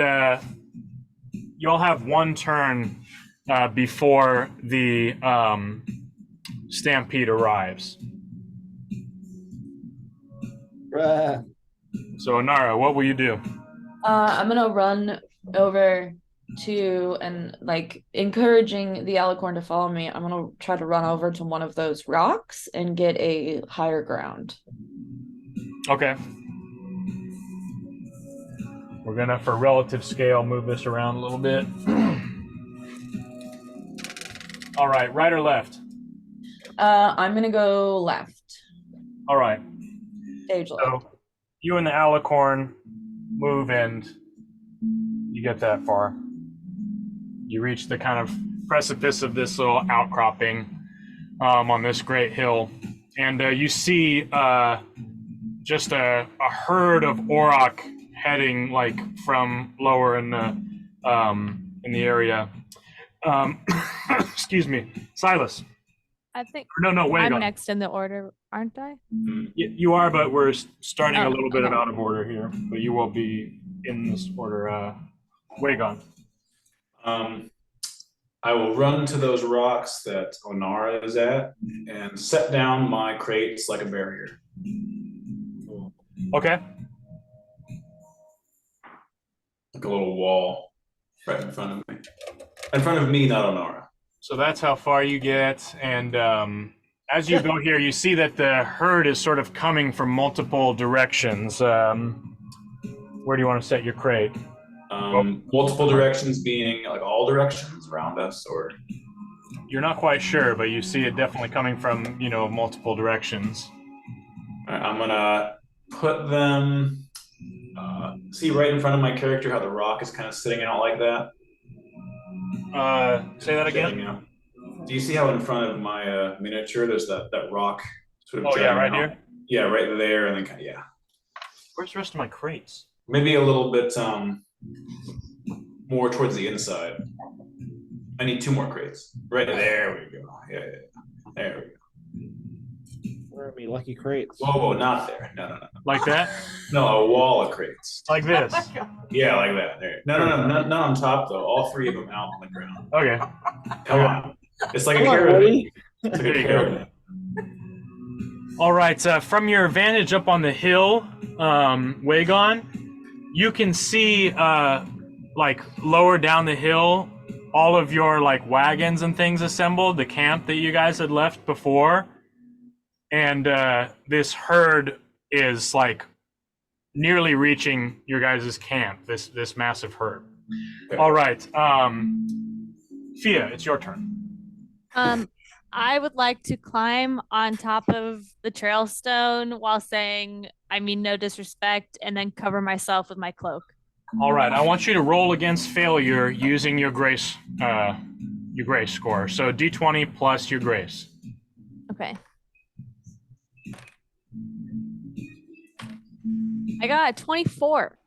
you all have one turn before the stampede arrives. So, Anara, what will you do? I'm gonna run over to and like encouraging the alicorn to follow me. I'm gonna try to run over to one of those rocks and get a higher ground. Okay. We're gonna, for relative scale, move this around a little bit. All right, right or left? I'm gonna go left. All right. Stage left. So you and the alicorn move, and you get that far. You reach the kind of precipice of this little outcropping on this great hill, and you see just a herd of auroch heading like from lower in the area. Excuse me, Silas. I think No, wait. I'm next in the order, aren't I? You are, but we're starting a little bit okay. out of order here. But you will be in this order. Wagon. I will run to those rocks that Onara is at and set down my crates like a barrier. Okay. Like a little wall right in front of me. In front of me, not Onara. So that's how far you get, and as you go here, you see that the herd is sort of coming from multiple directions. Where do you want to set your crate? Multiple directions being like all directions around us, or You're not quite sure, but you see it definitely coming from, multiple directions. I'm gonna put them. See right in front of my character how the rock is kind of sitting out like that. Say that again. Out. Do you see how in front of my miniature there's that rock sort of? Oh yeah, right out? here. Yeah, right there, and then yeah. Where's the rest of my crates? Maybe a little bit more towards the inside. I need 2 more crates. Right there we go. Yeah. There we go. Where are my lucky crates? Whoa, not there. No. Like that? No, a wall of crates. Like this? Yeah, like that. There. No, not on top though. All 3 of them out on the ground. Okay. Come on. It's like a caravan. It's like a caravan. All right. From your vantage up on the hill, Wagon, you can see like lower down the hill, all of your like wagons and things assembled, the camp that you guys had left before. And this herd is like nearly reaching your guys' camp, this massive herd. Okay. All right. Fia, it's your turn. I would like to climb on top of the trail stone while saying, I mean no disrespect, and then cover myself with my cloak. All right. I want you to roll against failure using your grace score. So D20 plus your grace. Okay. I got a 24.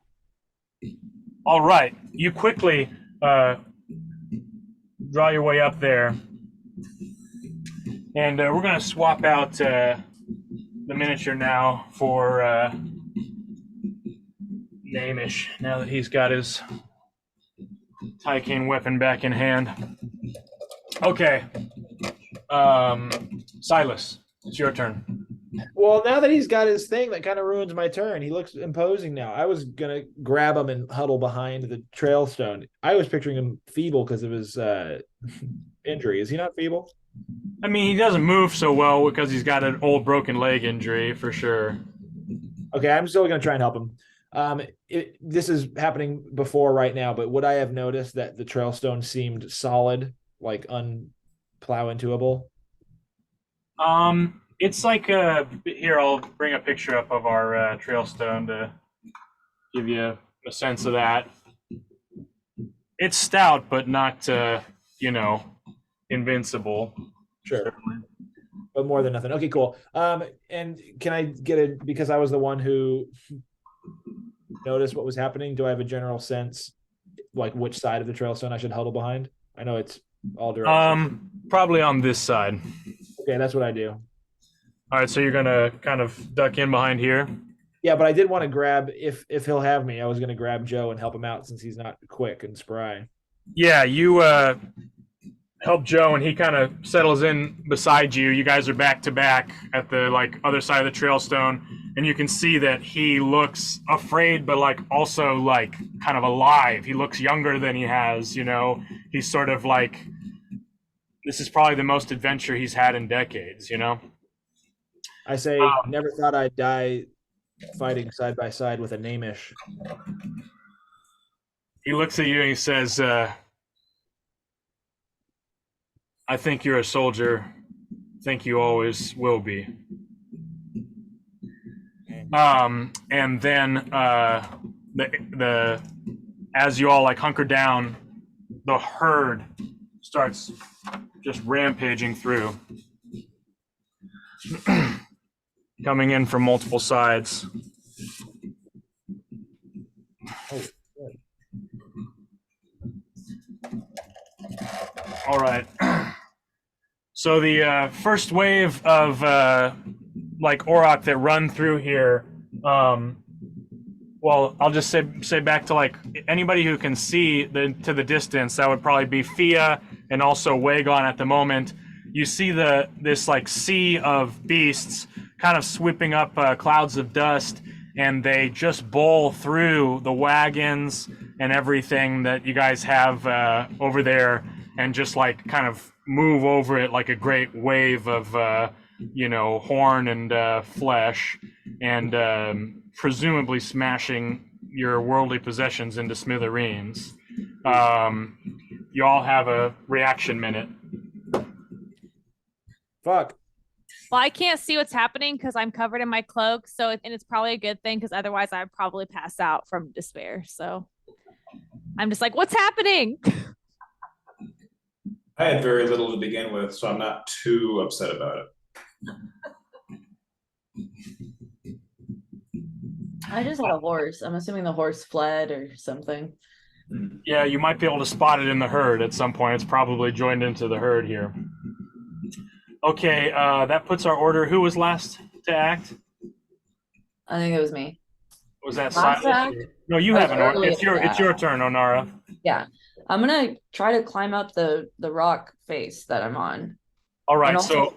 All right. You quickly draw your way up there. And we're going to swap out the miniature now for Namish, now that he's got his Tycoon weapon back in hand. Okay. Silas, it's your turn. Well, now that he's got his thing, that kind of ruins my turn. He looks imposing now. I was gonna grab him and huddle behind the trail stone. I was picturing him feeble because of his injury. Is he not feeble? I mean, he doesn't move so well because he's got an old broken leg injury for sure. Okay, I'm still gonna try and help him. This is happening before right now, but would I have noticed that the trail stone seemed solid, like unplow intoable? It's like here, I'll bring a picture up of our trail stone to give you a sense of that. It's stout, but not invincible. Sure. But more than nothing. Okay, cool. And can I get it, because I was the one who noticed what was happening, do I have a general sense like which side of the trail stone I should huddle behind? I know it's all directions. Probably on this side. Okay, that's what I do. All right, so you're gonna kind of duck in behind here. Yeah, but I did want to grab if he'll have me. I was going to grab Joe and help him out since he's not quick and spry. Yeah, you help Joe, and he kind of settles in beside you. You guys are back to back at the like other side of the trailstone, and you can see that he looks afraid, but like also like kind of alive. He looks younger than he has. You know, he's sort of like this is probably the most adventure he's had in decades. You know. I say, never thought I'd die fighting side by side with a Namish. He looks at you and he says, "I think you're a soldier. Think you always will be." And then the as you all like hunker down, the herd starts just rampaging through, coming in from multiple sides. All right. So the first wave of like Auroch that run through here, well, I'll just say back to like anybody who can see to the distance, that would probably be Fia and also Wagon at the moment. You see this like sea of beasts kind of sweeping up clouds of dust, and they just bowl through the wagons and everything that you guys have over there, and just like kind of move over it like a great wave of horn and flesh, and presumably smashing your worldly possessions into smithereens. You all have a reaction minute. Fuck. Well, I can't see what's happening because I'm covered in my cloak. And it's probably a good thing because otherwise I'd probably pass out from despair. So I'm just like, what's happening? I had very little to begin with, so I'm not too upset about it. I just had a horse. I'm assuming the horse fled or something. Yeah, you might be able to spot it in the herd at some point. It's probably joined into the herd here. Okay, that puts our order. Who was last to act? I think it was me. Was that Last Silas? act? No, you have an order. early It's your turn, Onara. Yeah. I'm gonna try to climb up the rock face that I'm on. All right, also, so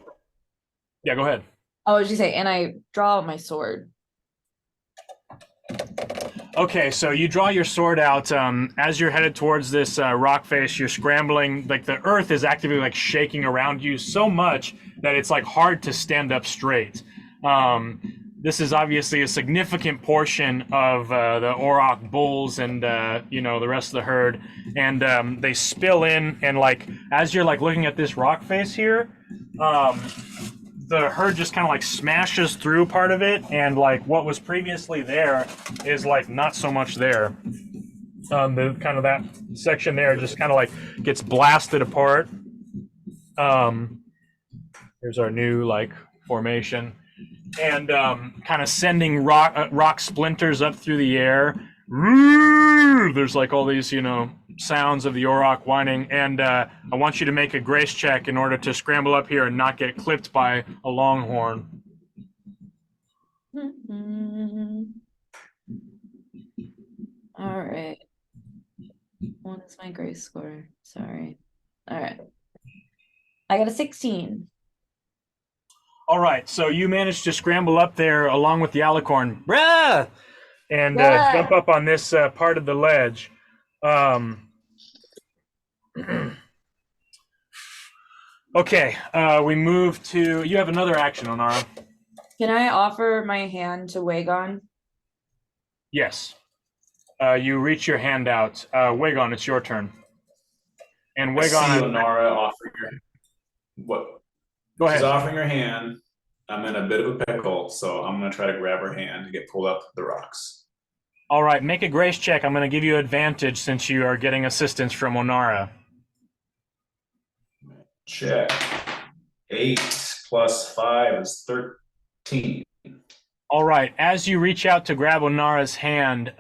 yeah, go ahead. Oh, as you say, and I draw out my sword. Okay, so you draw your sword out. As you're headed towards this rock face, you're scrambling. Like the earth is actively like shaking around you so much that it's like hard to stand up straight. This is obviously a significant portion of the Auroch bulls and the rest of the herd, and they spill in. And like as you're like looking at this rock face here, the herd just kind of like smashes through part of it, and like what was previously there is like not so much there. The kind of that section there just kind of like gets blasted apart. Here's our new like formation, and kind of sending rock splinters up through the air. There's like all these sounds of the Auroch whining, and I want you to make a grace check in order to scramble up here and not get clipped by a longhorn. All right. What is my grace score? Sorry. All right. I got a 16. All right, so you managed to scramble up there along with the alicorn, and jump up on this part of the ledge. Okay, we move to. You have another action, Onara. Can I offer my hand to Wagon? Yes. You reach your hand out. Wagon, it's your turn. And Wagon, I see Onara offering her. What? Go ahead. She's offering her hand. I'm in a bit of a pickle, so I'm going to try to grab her hand to get pulled up the rocks. All right, make a grace check. I'm going to give you advantage since you are getting assistance from Onara. Check. 8 plus 5 is 13. All right, as you reach out to grab Onara's hand,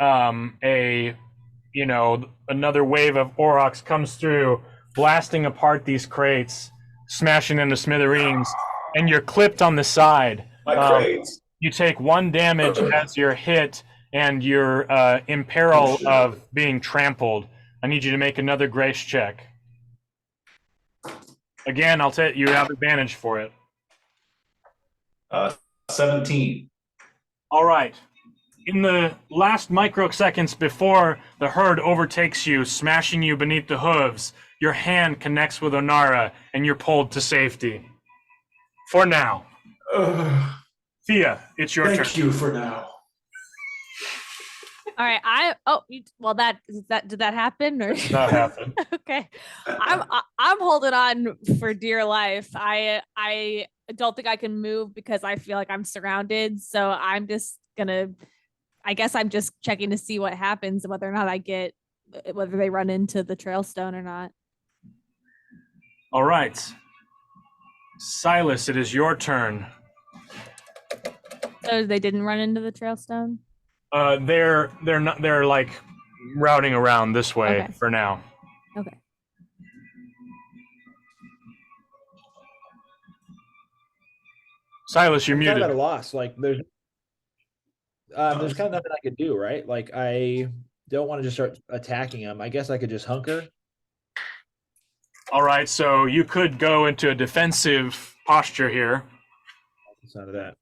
another wave of Aurochs comes through, blasting apart these crates, smashing into smithereens, and you're clipped on the side. My crates. You take 1 damage as you're hit, and you're in peril of being trampled. I need you to make another grace check. Again, I'll tell you have advantage for it. 17. All right. In the last microseconds before the herd overtakes you, smashing you beneath the hooves, your hand connects with Onara, and you're pulled to safety. For now. Thea, it's your turn. Thank you for now. All right. Did that happen or Not happen. okay. I'm holding on for dear life. I don't think I can move because I feel like I'm surrounded. So I'm just gonna, I guess I'm just checking to see what happens, whether or not whether they run into the trail stone or not. All right. Silas, it is your turn. So they didn't run into the trail stone? They're not. They're like routing around this way Okay. for now. Okay. Silas, you're I'm kind muted. of at a loss. Like there's kind of nothing I could do, right? Like I don't want to just start attacking them. I guess I could just hunker. All right, so you could go into a defensive posture here. It's none of that.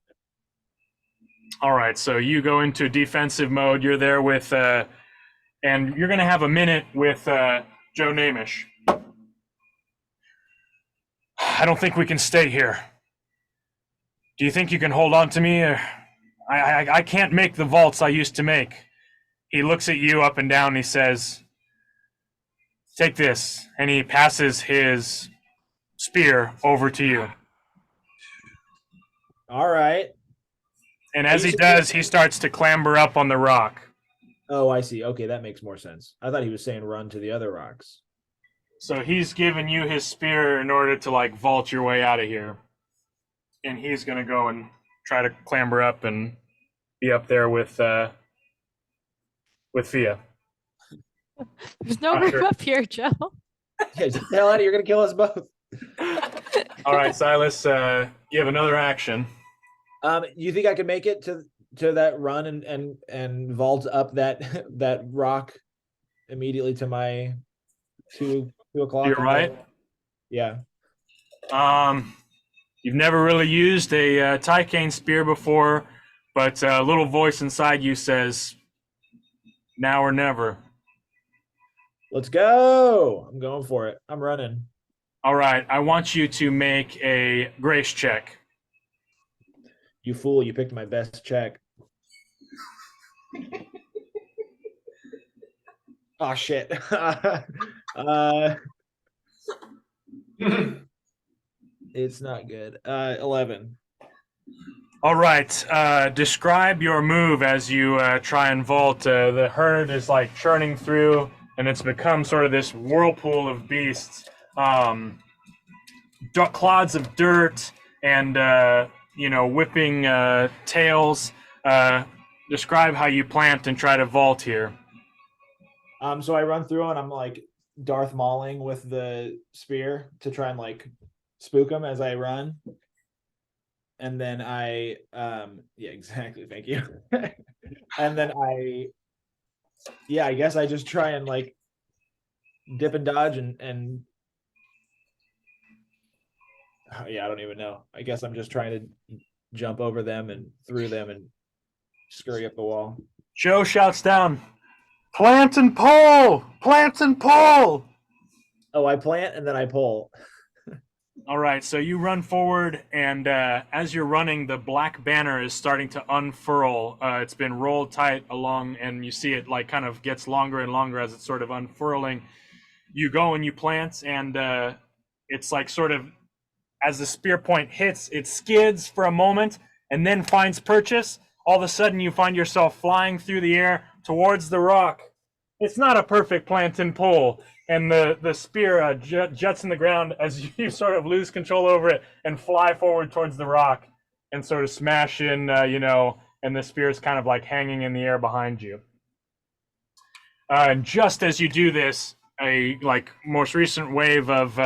All right, so you go into defensive mode. You're there with, and you're going to have a minute with Joe Namish. I don't think we can stay here. Do you think you can hold on to me? I can't make the vaults I used to make. He looks at you up and down and he says, take this. And he passes his spear over to you. All right. And as he does, he starts to clamber up on the rock. Oh, I see. Okay, that makes more sense. I thought he was saying run to the other rocks. So he's giving you his spear in order to like vault your way out of here. And he's going to go and try to clamber up and be up there with Fia. There's no room up here, Joe. Yeah, just the hell out of here. You're going to kill us both. All right, Silas, you have another action. You think I could make it to that run and vault up that rock immediately to my 2 o'clock? You're right. Yeah. You've never really used a Tycane spear before, but a little voice inside you says, now or never. Let's go. I'm going for it. I'm running. All right, I want you to make a grace check. You fool, you picked my best check. Oh shit. It's not good. 11. All right, describe your move as you try and vault. The herd is like churning through, and it's become sort of this whirlpool of beasts. Clods of dirt and whipping tails. Describe how you plant and try to vault here. So I run through and I'm like Darth Mauling with the spear to try and like spook them as I run. And then I yeah, exactly, thank you. And then I guess I just try and like dip and dodge and I don't even know. I guess I'm just trying to jump over them and through them and scurry up the wall. Joe shouts down, plant and pull! Plant and pull! Oh, I plant and then I pull. All right, so you run forward, and as you're running, the black banner is starting to unfurl. It's been rolled tight along, and you see it like kind of gets longer and longer as it's sort of unfurling. You go and you plant, and it's like sort of, as the spear point hits, it skids for a moment and then finds purchase. All of a sudden, you find yourself flying through the air towards the rock. It's not a perfect plant and pull, and the spear juts in the ground as you sort of lose control over it and fly forward towards the rock and sort of smash in, and the spear is kind of like hanging in the air behind you. And just as you do this, a like most recent wave of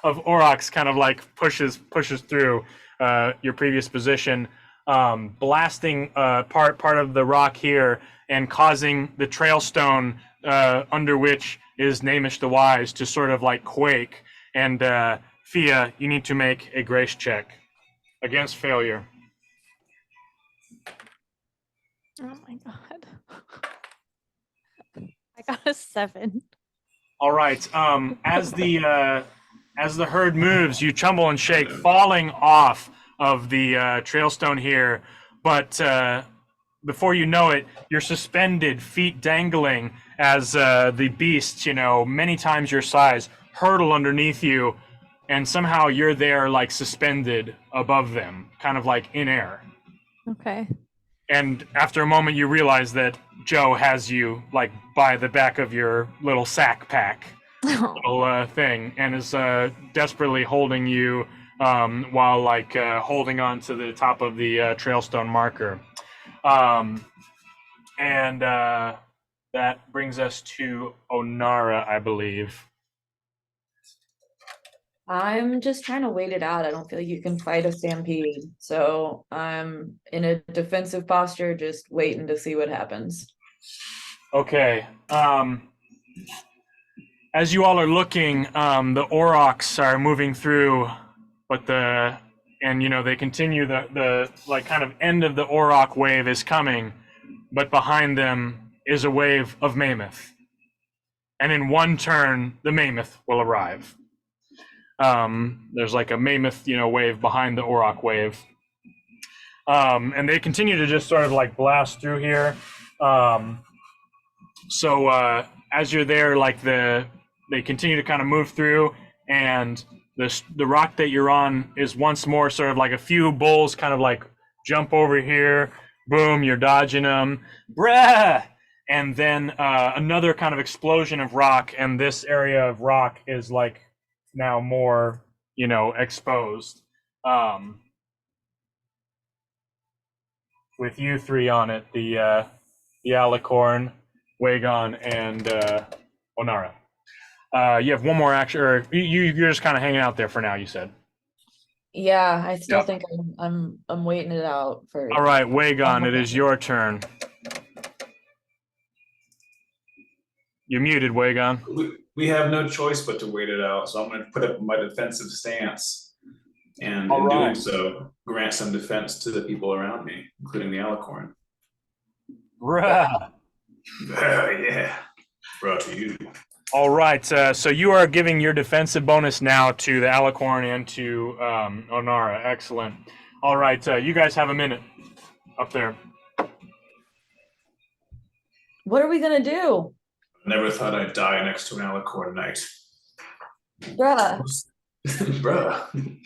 of Aurochs kind of like pushes through. your previous position, blasting part of the rock here and causing the trail stone under which is Namish the Wise to sort of like quake. And Fia, you need to make a grace check against failure. Oh my god. I got a 7. All right. As the herd moves, you tumble and shake, falling off of the trail stone here. But before you know it, you're suspended, feet dangling, as the beasts, many times your size, hurtle underneath you, and somehow you're there, like suspended above them, kind of like in air. Okay. And after a moment, you realize that Joe has you like by the back of your little sack pack, little thing, and is desperately holding you while like holding on to the top of the trailstone marker. And that brings us to Onara, I believe. I'm just trying to wait it out. I don't feel like you can fight a stampede. So I'm in a defensive posture, just waiting to see what happens. Okay. As you all are looking, the Aurochs are moving through, but they continue the like kind of end of the Auroch wave is coming, but behind them is a wave of Mammoth. And in one turn, the Mammoth will arrive. There's like a Mammoth, wave behind the Auroch wave. And they continue to just sort of like blast through here. So as you're there, like they continue to kind of move through, and the rock that you're on is once more sort of like a few bulls kind of like jump over here. Boom, you're dodging them. Bruh! And then another kind of explosion of rock, and this area of rock is like now more, exposed. With you three on it, the Alicorn, Wagon, and Onara. You have one more action, or you're just kind of hanging out there for now, you said. Yeah, I still think I'm waiting it out for. All right, Wagon, it is your turn. You're muted, Wagon. We have no choice but to wait it out, so I'm going to put up my defensive stance, and in doing so, grant some defense to the people around me, including the Alicorn. Bruh. Yeah, brought to you. All right, so you are giving your defensive bonus now to the Alicorn and to Onara. Excellent. All right, you guys have a minute up there. What are we gonna do? Never thought I'd die next to an Alicorn knight. Bruh. Bruh.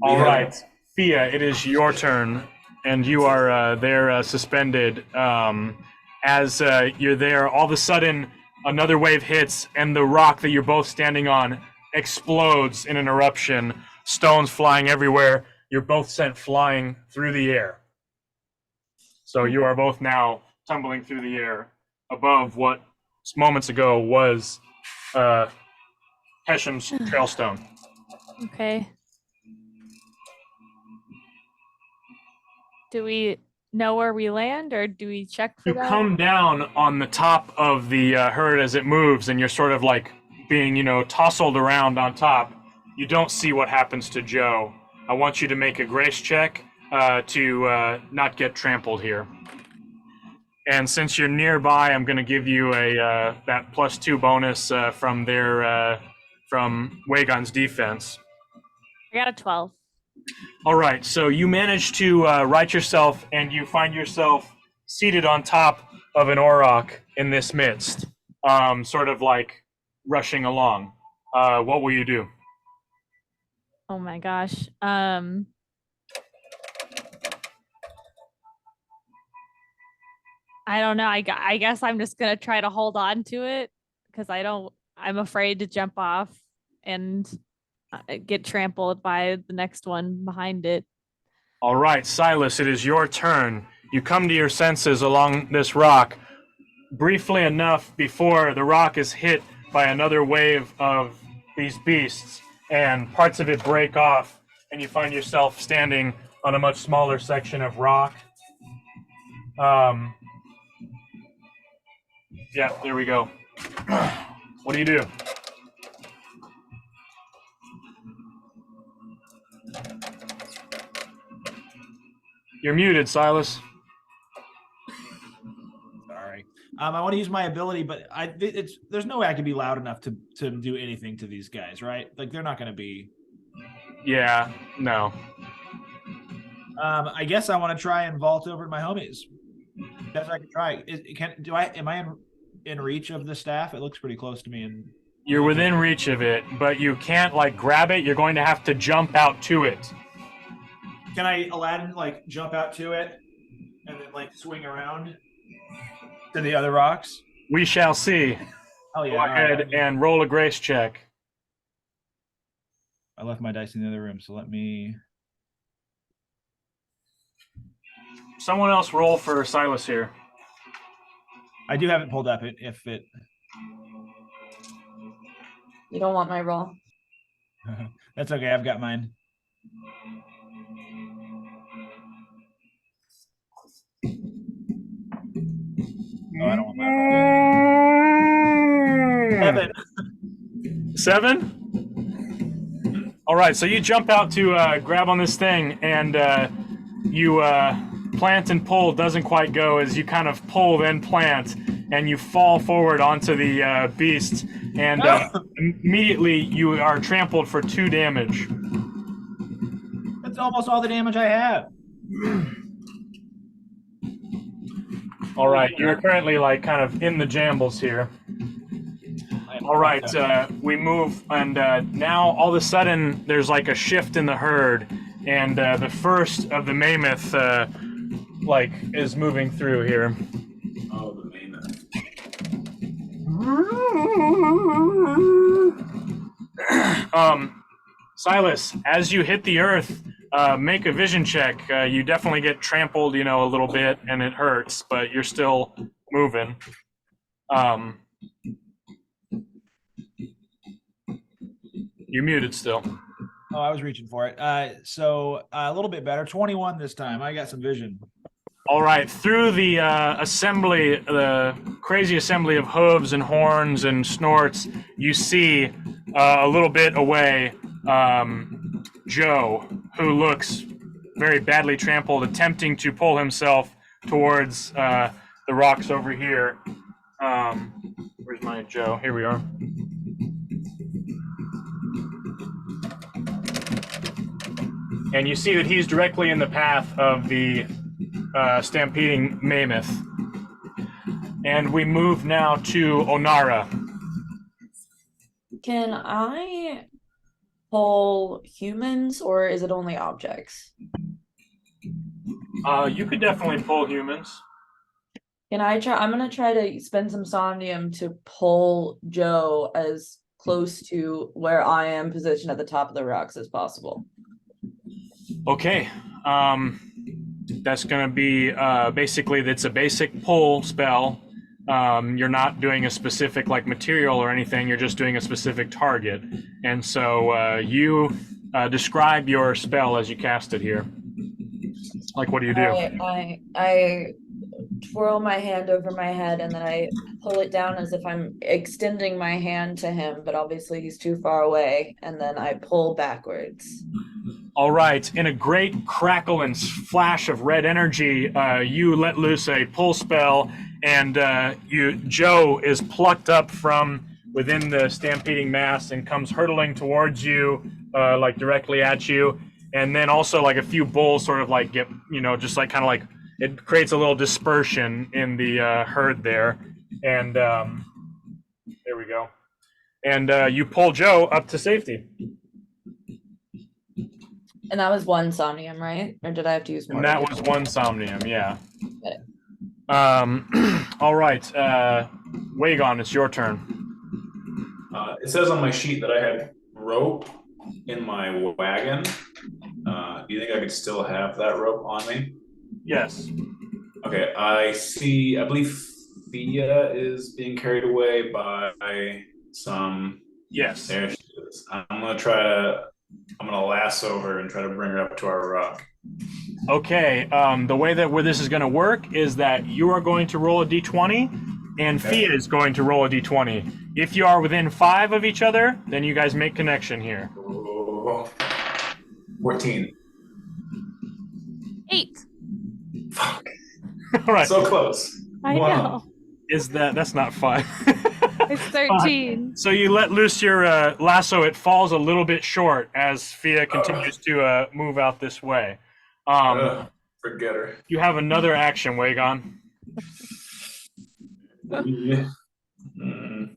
All right, Fia, it is your turn, and you are there suspended. As you're there, all of a sudden, another wave hits, and the rock that you're both standing on explodes in an eruption. Stones flying everywhere. You're both sent flying through the air. So you are both now tumbling through the air above what moments ago was Hesham's Trailstone. Okay. Do we know where we land, or do we check for You that? come down on the top of the herd as it moves, and you're sort of like being, tousled around on top. You don't see what happens to Joe. I want you to make a grace check to not get trampled here. And since you're nearby, I'm going to give you a that +2 bonus from Wagon's defense. I got a 12. All right, so you manage to right yourself, and you find yourself seated on top of an Auroch in this midst, sort of like rushing along. What will you do? Oh my gosh. I don't know. I guess I'm just gonna try to hold on to it because I'm afraid to jump off and get trampled by the next one behind it. All right, Silas, it is your turn. You come to your senses along this rock briefly enough before the rock is hit by another wave of these beasts, and parts of it break off, and you find yourself standing on a much smaller section of rock. Yeah, there we go. What do you do? You're muted, Silas. Sorry. I want to use my ability, but there's no way I can be loud enough to do anything to these guys, right? Like they're not going to be. Yeah, no. I guess I want to try and vault over to my homies. That's what I can try. Am I in reach of the staff? It looks pretty close to me. And You're within reach of it, but you can't like grab it. You're going to have to jump out to it. Can I, Aladdin, like jump out to it and then like swing around to the other rocks? We shall see. Oh yeah. Go ahead and roll a grace check. I left my dice in the other room, so let me. Someone else roll for Silas here. I do have it pulled up. If it. You don't want my roll. That's okay. I've got mine. Oh, I don't want my roll. 7? All right, so you jump out to grab on this thing, and you plant and pull. Doesn't quite go as you kind of pull, then plant, and you fall forward onto the beast, and immediately you are trampled for 2 damage. That's almost all the damage I have. All right, you're currently like kind of in the jambles here. All right, we move, and now all of a sudden there's like a shift in the herd, and the first of the mammoth like is moving through here. Oh, the mammoth. Silas, as you hit the earth, make a vision check. You definitely get trampled, a little bit, and it hurts, but you're still moving. You're muted still. Oh, I was reaching for it. So a little bit better. 21 this time. I got some vision. All right, through the assembly, the crazy assembly of hooves and horns and snorts, you see a little bit away Joe, who looks very badly trampled, attempting to pull himself towards the rocks over here. Where's my Joe? Here we are. And you see that he's directly in the path of the stampeding mammoth. And we move now to Onara. Can I pull humans, or is it only objects? You could definitely pull humans. Can I try? I'm gonna try to spend some somnium to pull Joe as close to where I am positioned at the top of the rocks as possible. Okay. That's going to be basically, it's a basic pull spell. You're not doing a specific like material or anything. You're just doing a specific target. And so you describe your spell as you cast it here. Like, what do you do? I twirl my hand over my head, and then I pull it down as if I'm extending my hand to him, but obviously he's too far away, and then I pull backwards. All right. In a great crackle and flash of red energy, you let loose a pull spell, and Joe is plucked up from within the stampeding mass and comes hurtling towards you, like directly at you. And then also like a few bulls sort of like get, just like kind of like it creates a little dispersion in the herd there. And there we go. And you pull Joe up to safety. And that was one somnium, right? Or did I have to use more? And that was one somnium, yeah. Got it. All right. Wagon, it's your turn. It says on my sheet that I had rope in my wagon. Do you think I could still have that rope on me? Yes. Okay, I believe Thea is being carried away by some. Yes. There she is. I'm gonna try to I'm gonna lasso her and try to bring her up to our rock. Okay, the way that where this is going to work is that you are going to roll a d20, and Okay. Fia is going to roll a d20. If you are within 5 of each other, then you guys make connection here. Oh, 14. 8. Fuck. All right, So close. I Wow. know. that's not 5. It's 13. So you let loose your lasso. It falls a little bit short as Fia continues to move out this way. Forget her. You have another action, Wagon. Yeah. Mm.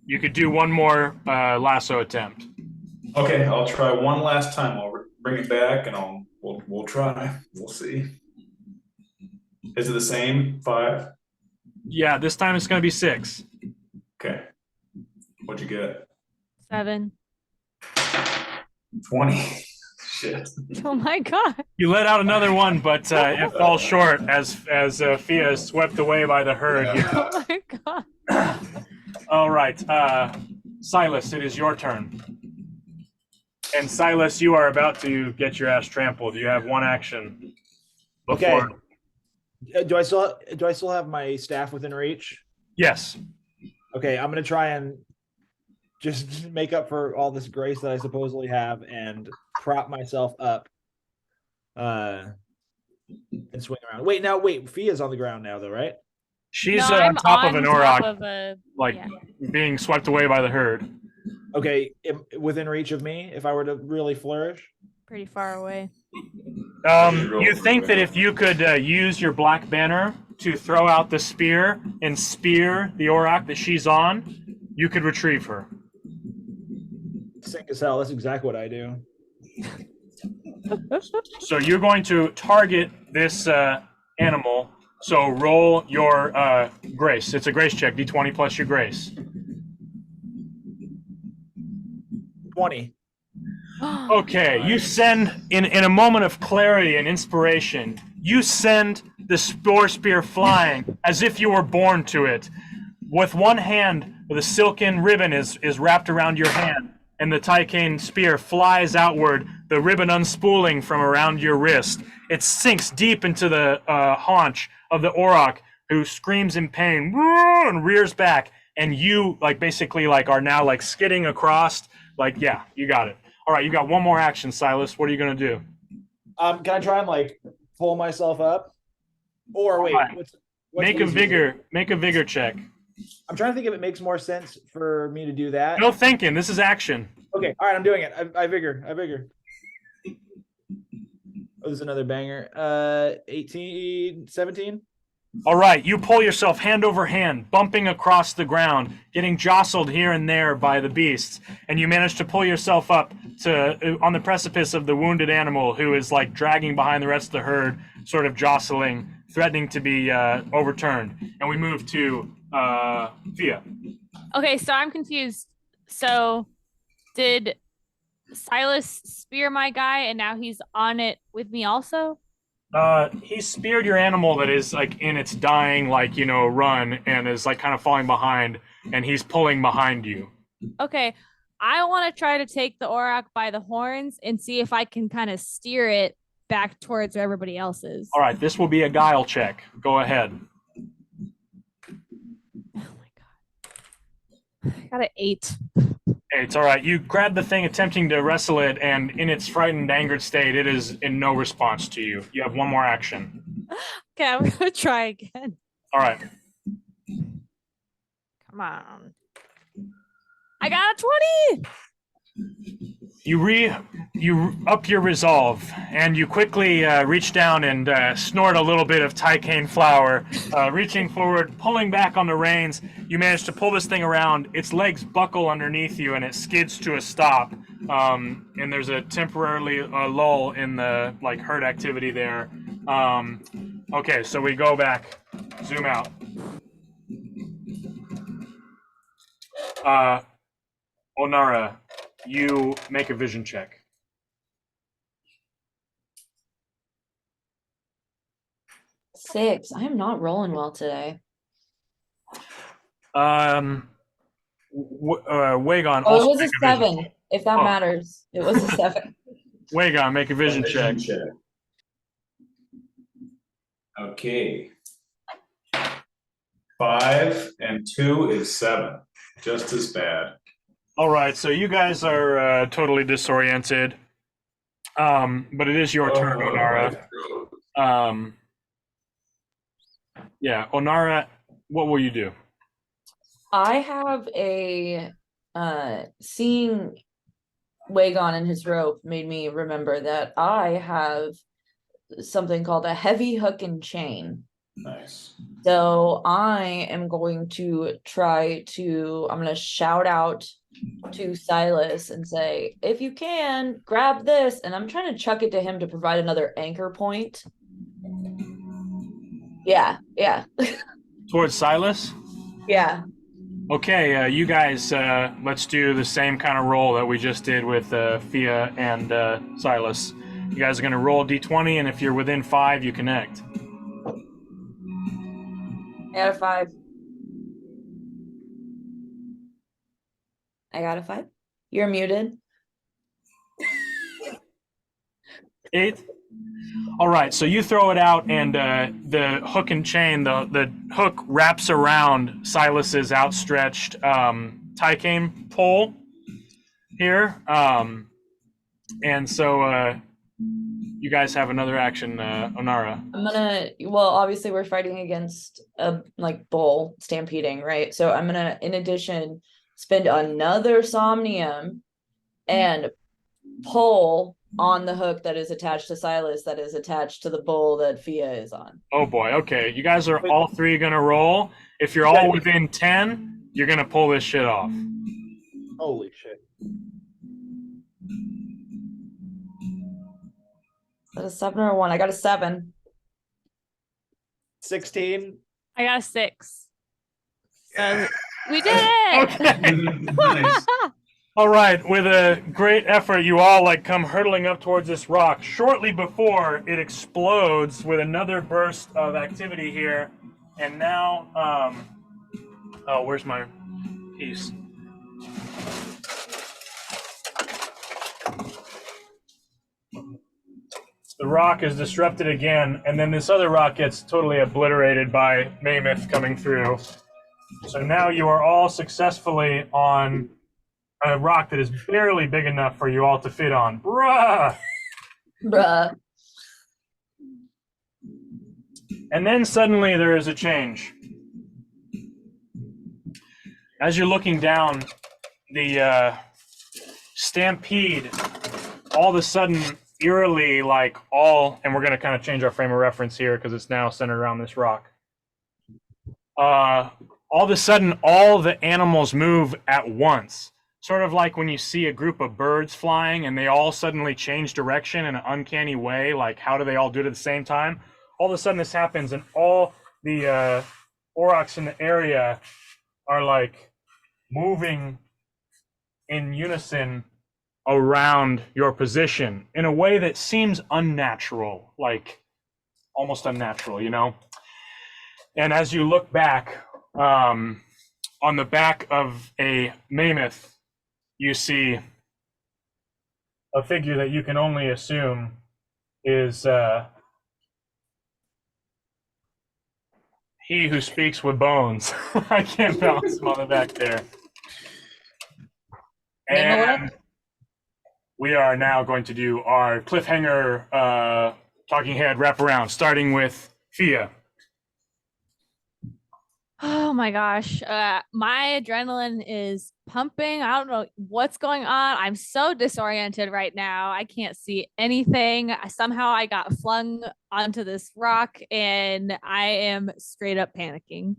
You could do one more lasso attempt. Okay, I'll try one last time. I'll bring it back, and we'll try. We'll see. Is it the same? 5? Yeah, this time it's going to be 6. Okay. What'd you get? 7. 20. Shit. Oh my god. You let out another one, but it falls short as Fia is swept away by the herd. Oh my god. All right, Silas, it is your turn. And Silas, you are about to get your ass trampled. You have one action. Okay. Before... Do I still have my staff within reach? Yes. Okay, I'm gonna try and just make up for all this grace that I supposedly have and prop myself up. And swing around. Wait, Fia's on the ground now, though, right? She's No, on I'm top of an top auroch, of a, like yeah. being swept away by the herd. Okay, within reach of me, if I were to really flourish. Pretty far away. You think that if you could use your black banner to throw out the spear and spear the auroch that she's on, you could retrieve her. Sick as hell. That's exactly what I do. So you're going to target this animal. So roll your grace. It's a grace check, d20 plus your grace. 20. Okay, you send, in a moment of clarity and inspiration, you send the spear flying as if you were born to it. With one hand, the silken ribbon is wrapped around your hand, and the Tycane spear flies outward, the ribbon unspooling from around your wrist. It sinks deep into the haunch of the auroch, who screams in pain and rears back, and you basically are now skidding across. Yeah, you got it. All right, you got one more action, Silas. What are you gonna do? Can I try and pull myself up? Or wait, Right. what's Make a vigor check. I'm trying to think if it makes more sense for me to do that. No thinking. This is action. Okay, all right, I'm doing it. I vigor. Oh, there's another banger. 18, 17. All right, you pull yourself hand over hand, bumping across the ground, getting jostled here and there by the beasts, and you manage to pull yourself up to on the precipice of the wounded animal, who is dragging behind the rest of the herd, sort of jostling, threatening to be overturned. And we move to Fia. Okay, so I'm confused. So did Silas spear my guy and now he's on it with me also? He speared your animal that is in its dying run, and is kind of falling behind, and he's pulling behind you. Okay, I want to try to take the auroch by the horns and see if I can kind of steer it back towards where everybody else is. All right, this will be a guile check. Go ahead. Oh my god. I got an 8. Hey, it's all right. You grab the thing, attempting to wrestle it, and in its frightened, angered state, it is in no response to you. You have one more action. Okay, I'm gonna try again. All right. Come on. I got a 20. You up your resolve, and you quickly reach down and snort a little bit of Tycane flour. Reaching forward, pulling back on the reins, you manage to pull this thing around. Its legs buckle underneath you, and it skids to a stop. And there's a temporarily lull in the herd activity there. Okay, so we go back, zoom out. Onara, you make a vision check. Six. I am not rolling well today. Wagon Oh, it also was a make vision 7. check. If that Oh. matters, it was a 7. Wagon, make a vision check. Okay. 5 and 2 is 7. Just as bad. All right, so you guys are totally disoriented. But it is your turn, Onara. Yeah, Onara, what will you do? I have a seeing Wagon and his rope made me remember that I have something called a heavy hook and chain. Nice. So I am going to I'm going to shout out to Silas and say, if you can, grab this. And I'm trying to chuck it to him to provide another anchor point. Yeah. Towards Silas? Yeah. Okay, you guys, let's do the same kind of roll that we just did with Fia and Silas. You guys are going to roll a d20, and if you're within 5, you connect. I got a 5. I got a 5. You're muted. 8. All right, so you throw it out, and the hook and chain, the hook wraps around Silas's outstretched Tycane pole here. And so you guys have another action, Onara. Obviously we're fighting against a bull stampeding, right? So I'm gonna, in addition, spend another somnium and pull on the hook that is attached to Silas, that is attached to the bull that Fia is on. Oh boy, okay. You guys are all 3 gonna roll. If you're all within 10, you're gonna pull this shit off. Holy shit. Is that a 7 or a 1? I got a 7. 16. I got a 6. So we did it. Okay. Nice. All right, with a great effort, you all come hurtling up towards this rock. Shortly before it explodes with another burst of activity here, and now, oh, where's my piece? The rock is disrupted again, and then this other rock gets totally obliterated by Mammoth coming through. So now you are all successfully on a rock that is barely big enough for you all to fit on. Bruh! And then suddenly there is a change. As you're looking down, the stampede all of a sudden eerily and we're going to kind of change our frame of reference here because it's now centered around this rock. All of a sudden, all the animals move at once. Sort of like when you see a group of birds flying and they all suddenly change direction in an uncanny way, like how do they all do it at the same time? All of a sudden this happens and all the aurochs in the area are moving in unison around your position in a way that seems unnatural, almost unnatural, And as you look back, on the back of a mammoth, you see a figure that you can only assume is he who speaks with bones. I can't balance him on the back there. And we are now going to do our cliffhanger talking head wraparound, starting with Fia. Oh my gosh. My adrenaline is pumping. I don't know what's going on. I'm so disoriented right now. I can't see anything. Somehow I got flung onto this rock and I am straight up panicking.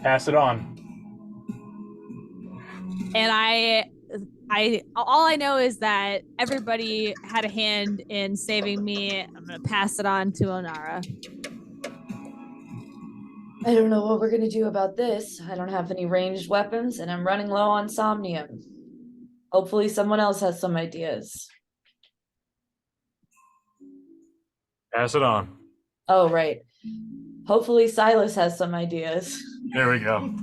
Pass it on. And I all I know is that everybody had a hand in saving me. I'm gonna pass it on to Onara. I don't know what we're gonna do about this. I don't have any ranged weapons and I'm running low on somnium. Hopefully someone else has some ideas. Pass it on. Oh, right. Hopefully Silas has some ideas. There we go.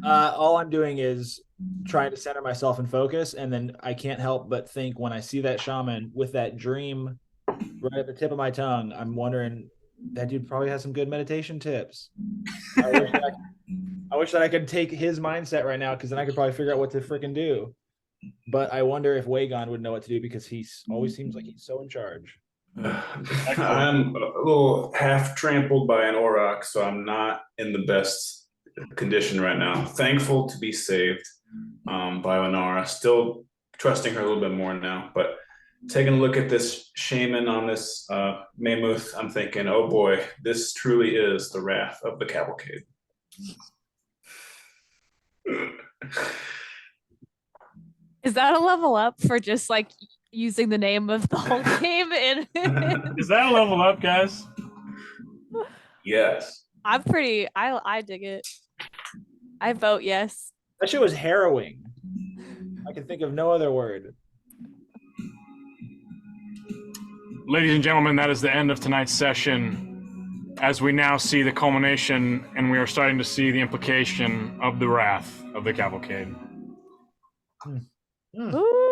All I'm doing is trying to center myself and focus, and then I can't help but think when I see that shaman with that dream right at the tip of my tongue, I'm wondering that dude probably has some good meditation tips. I wish that I could take his mindset right now, because then I could probably figure out what to freaking do. But I wonder if Wagon would know what to do, because he always seems like he's so in charge. I'm a little half trampled by an auroch, so I'm not in the best condition right now. Thankful to be saved by Lenara. Still trusting her a little bit more now, but taking a look at this shaman on this mammoth, I'm thinking, oh boy, this truly is the wrath of the Cavalcade. Is that a level up for just like using the name of the whole game? And Is that a level up, guys? Yes. I dig it. I vote yes. That shit was harrowing. I can think of no other word. Ladies and gentlemen, that is the end of tonight's session. As we now see the culmination, and we are starting to see the implication of the wrath of the Cavalcade. Ooh.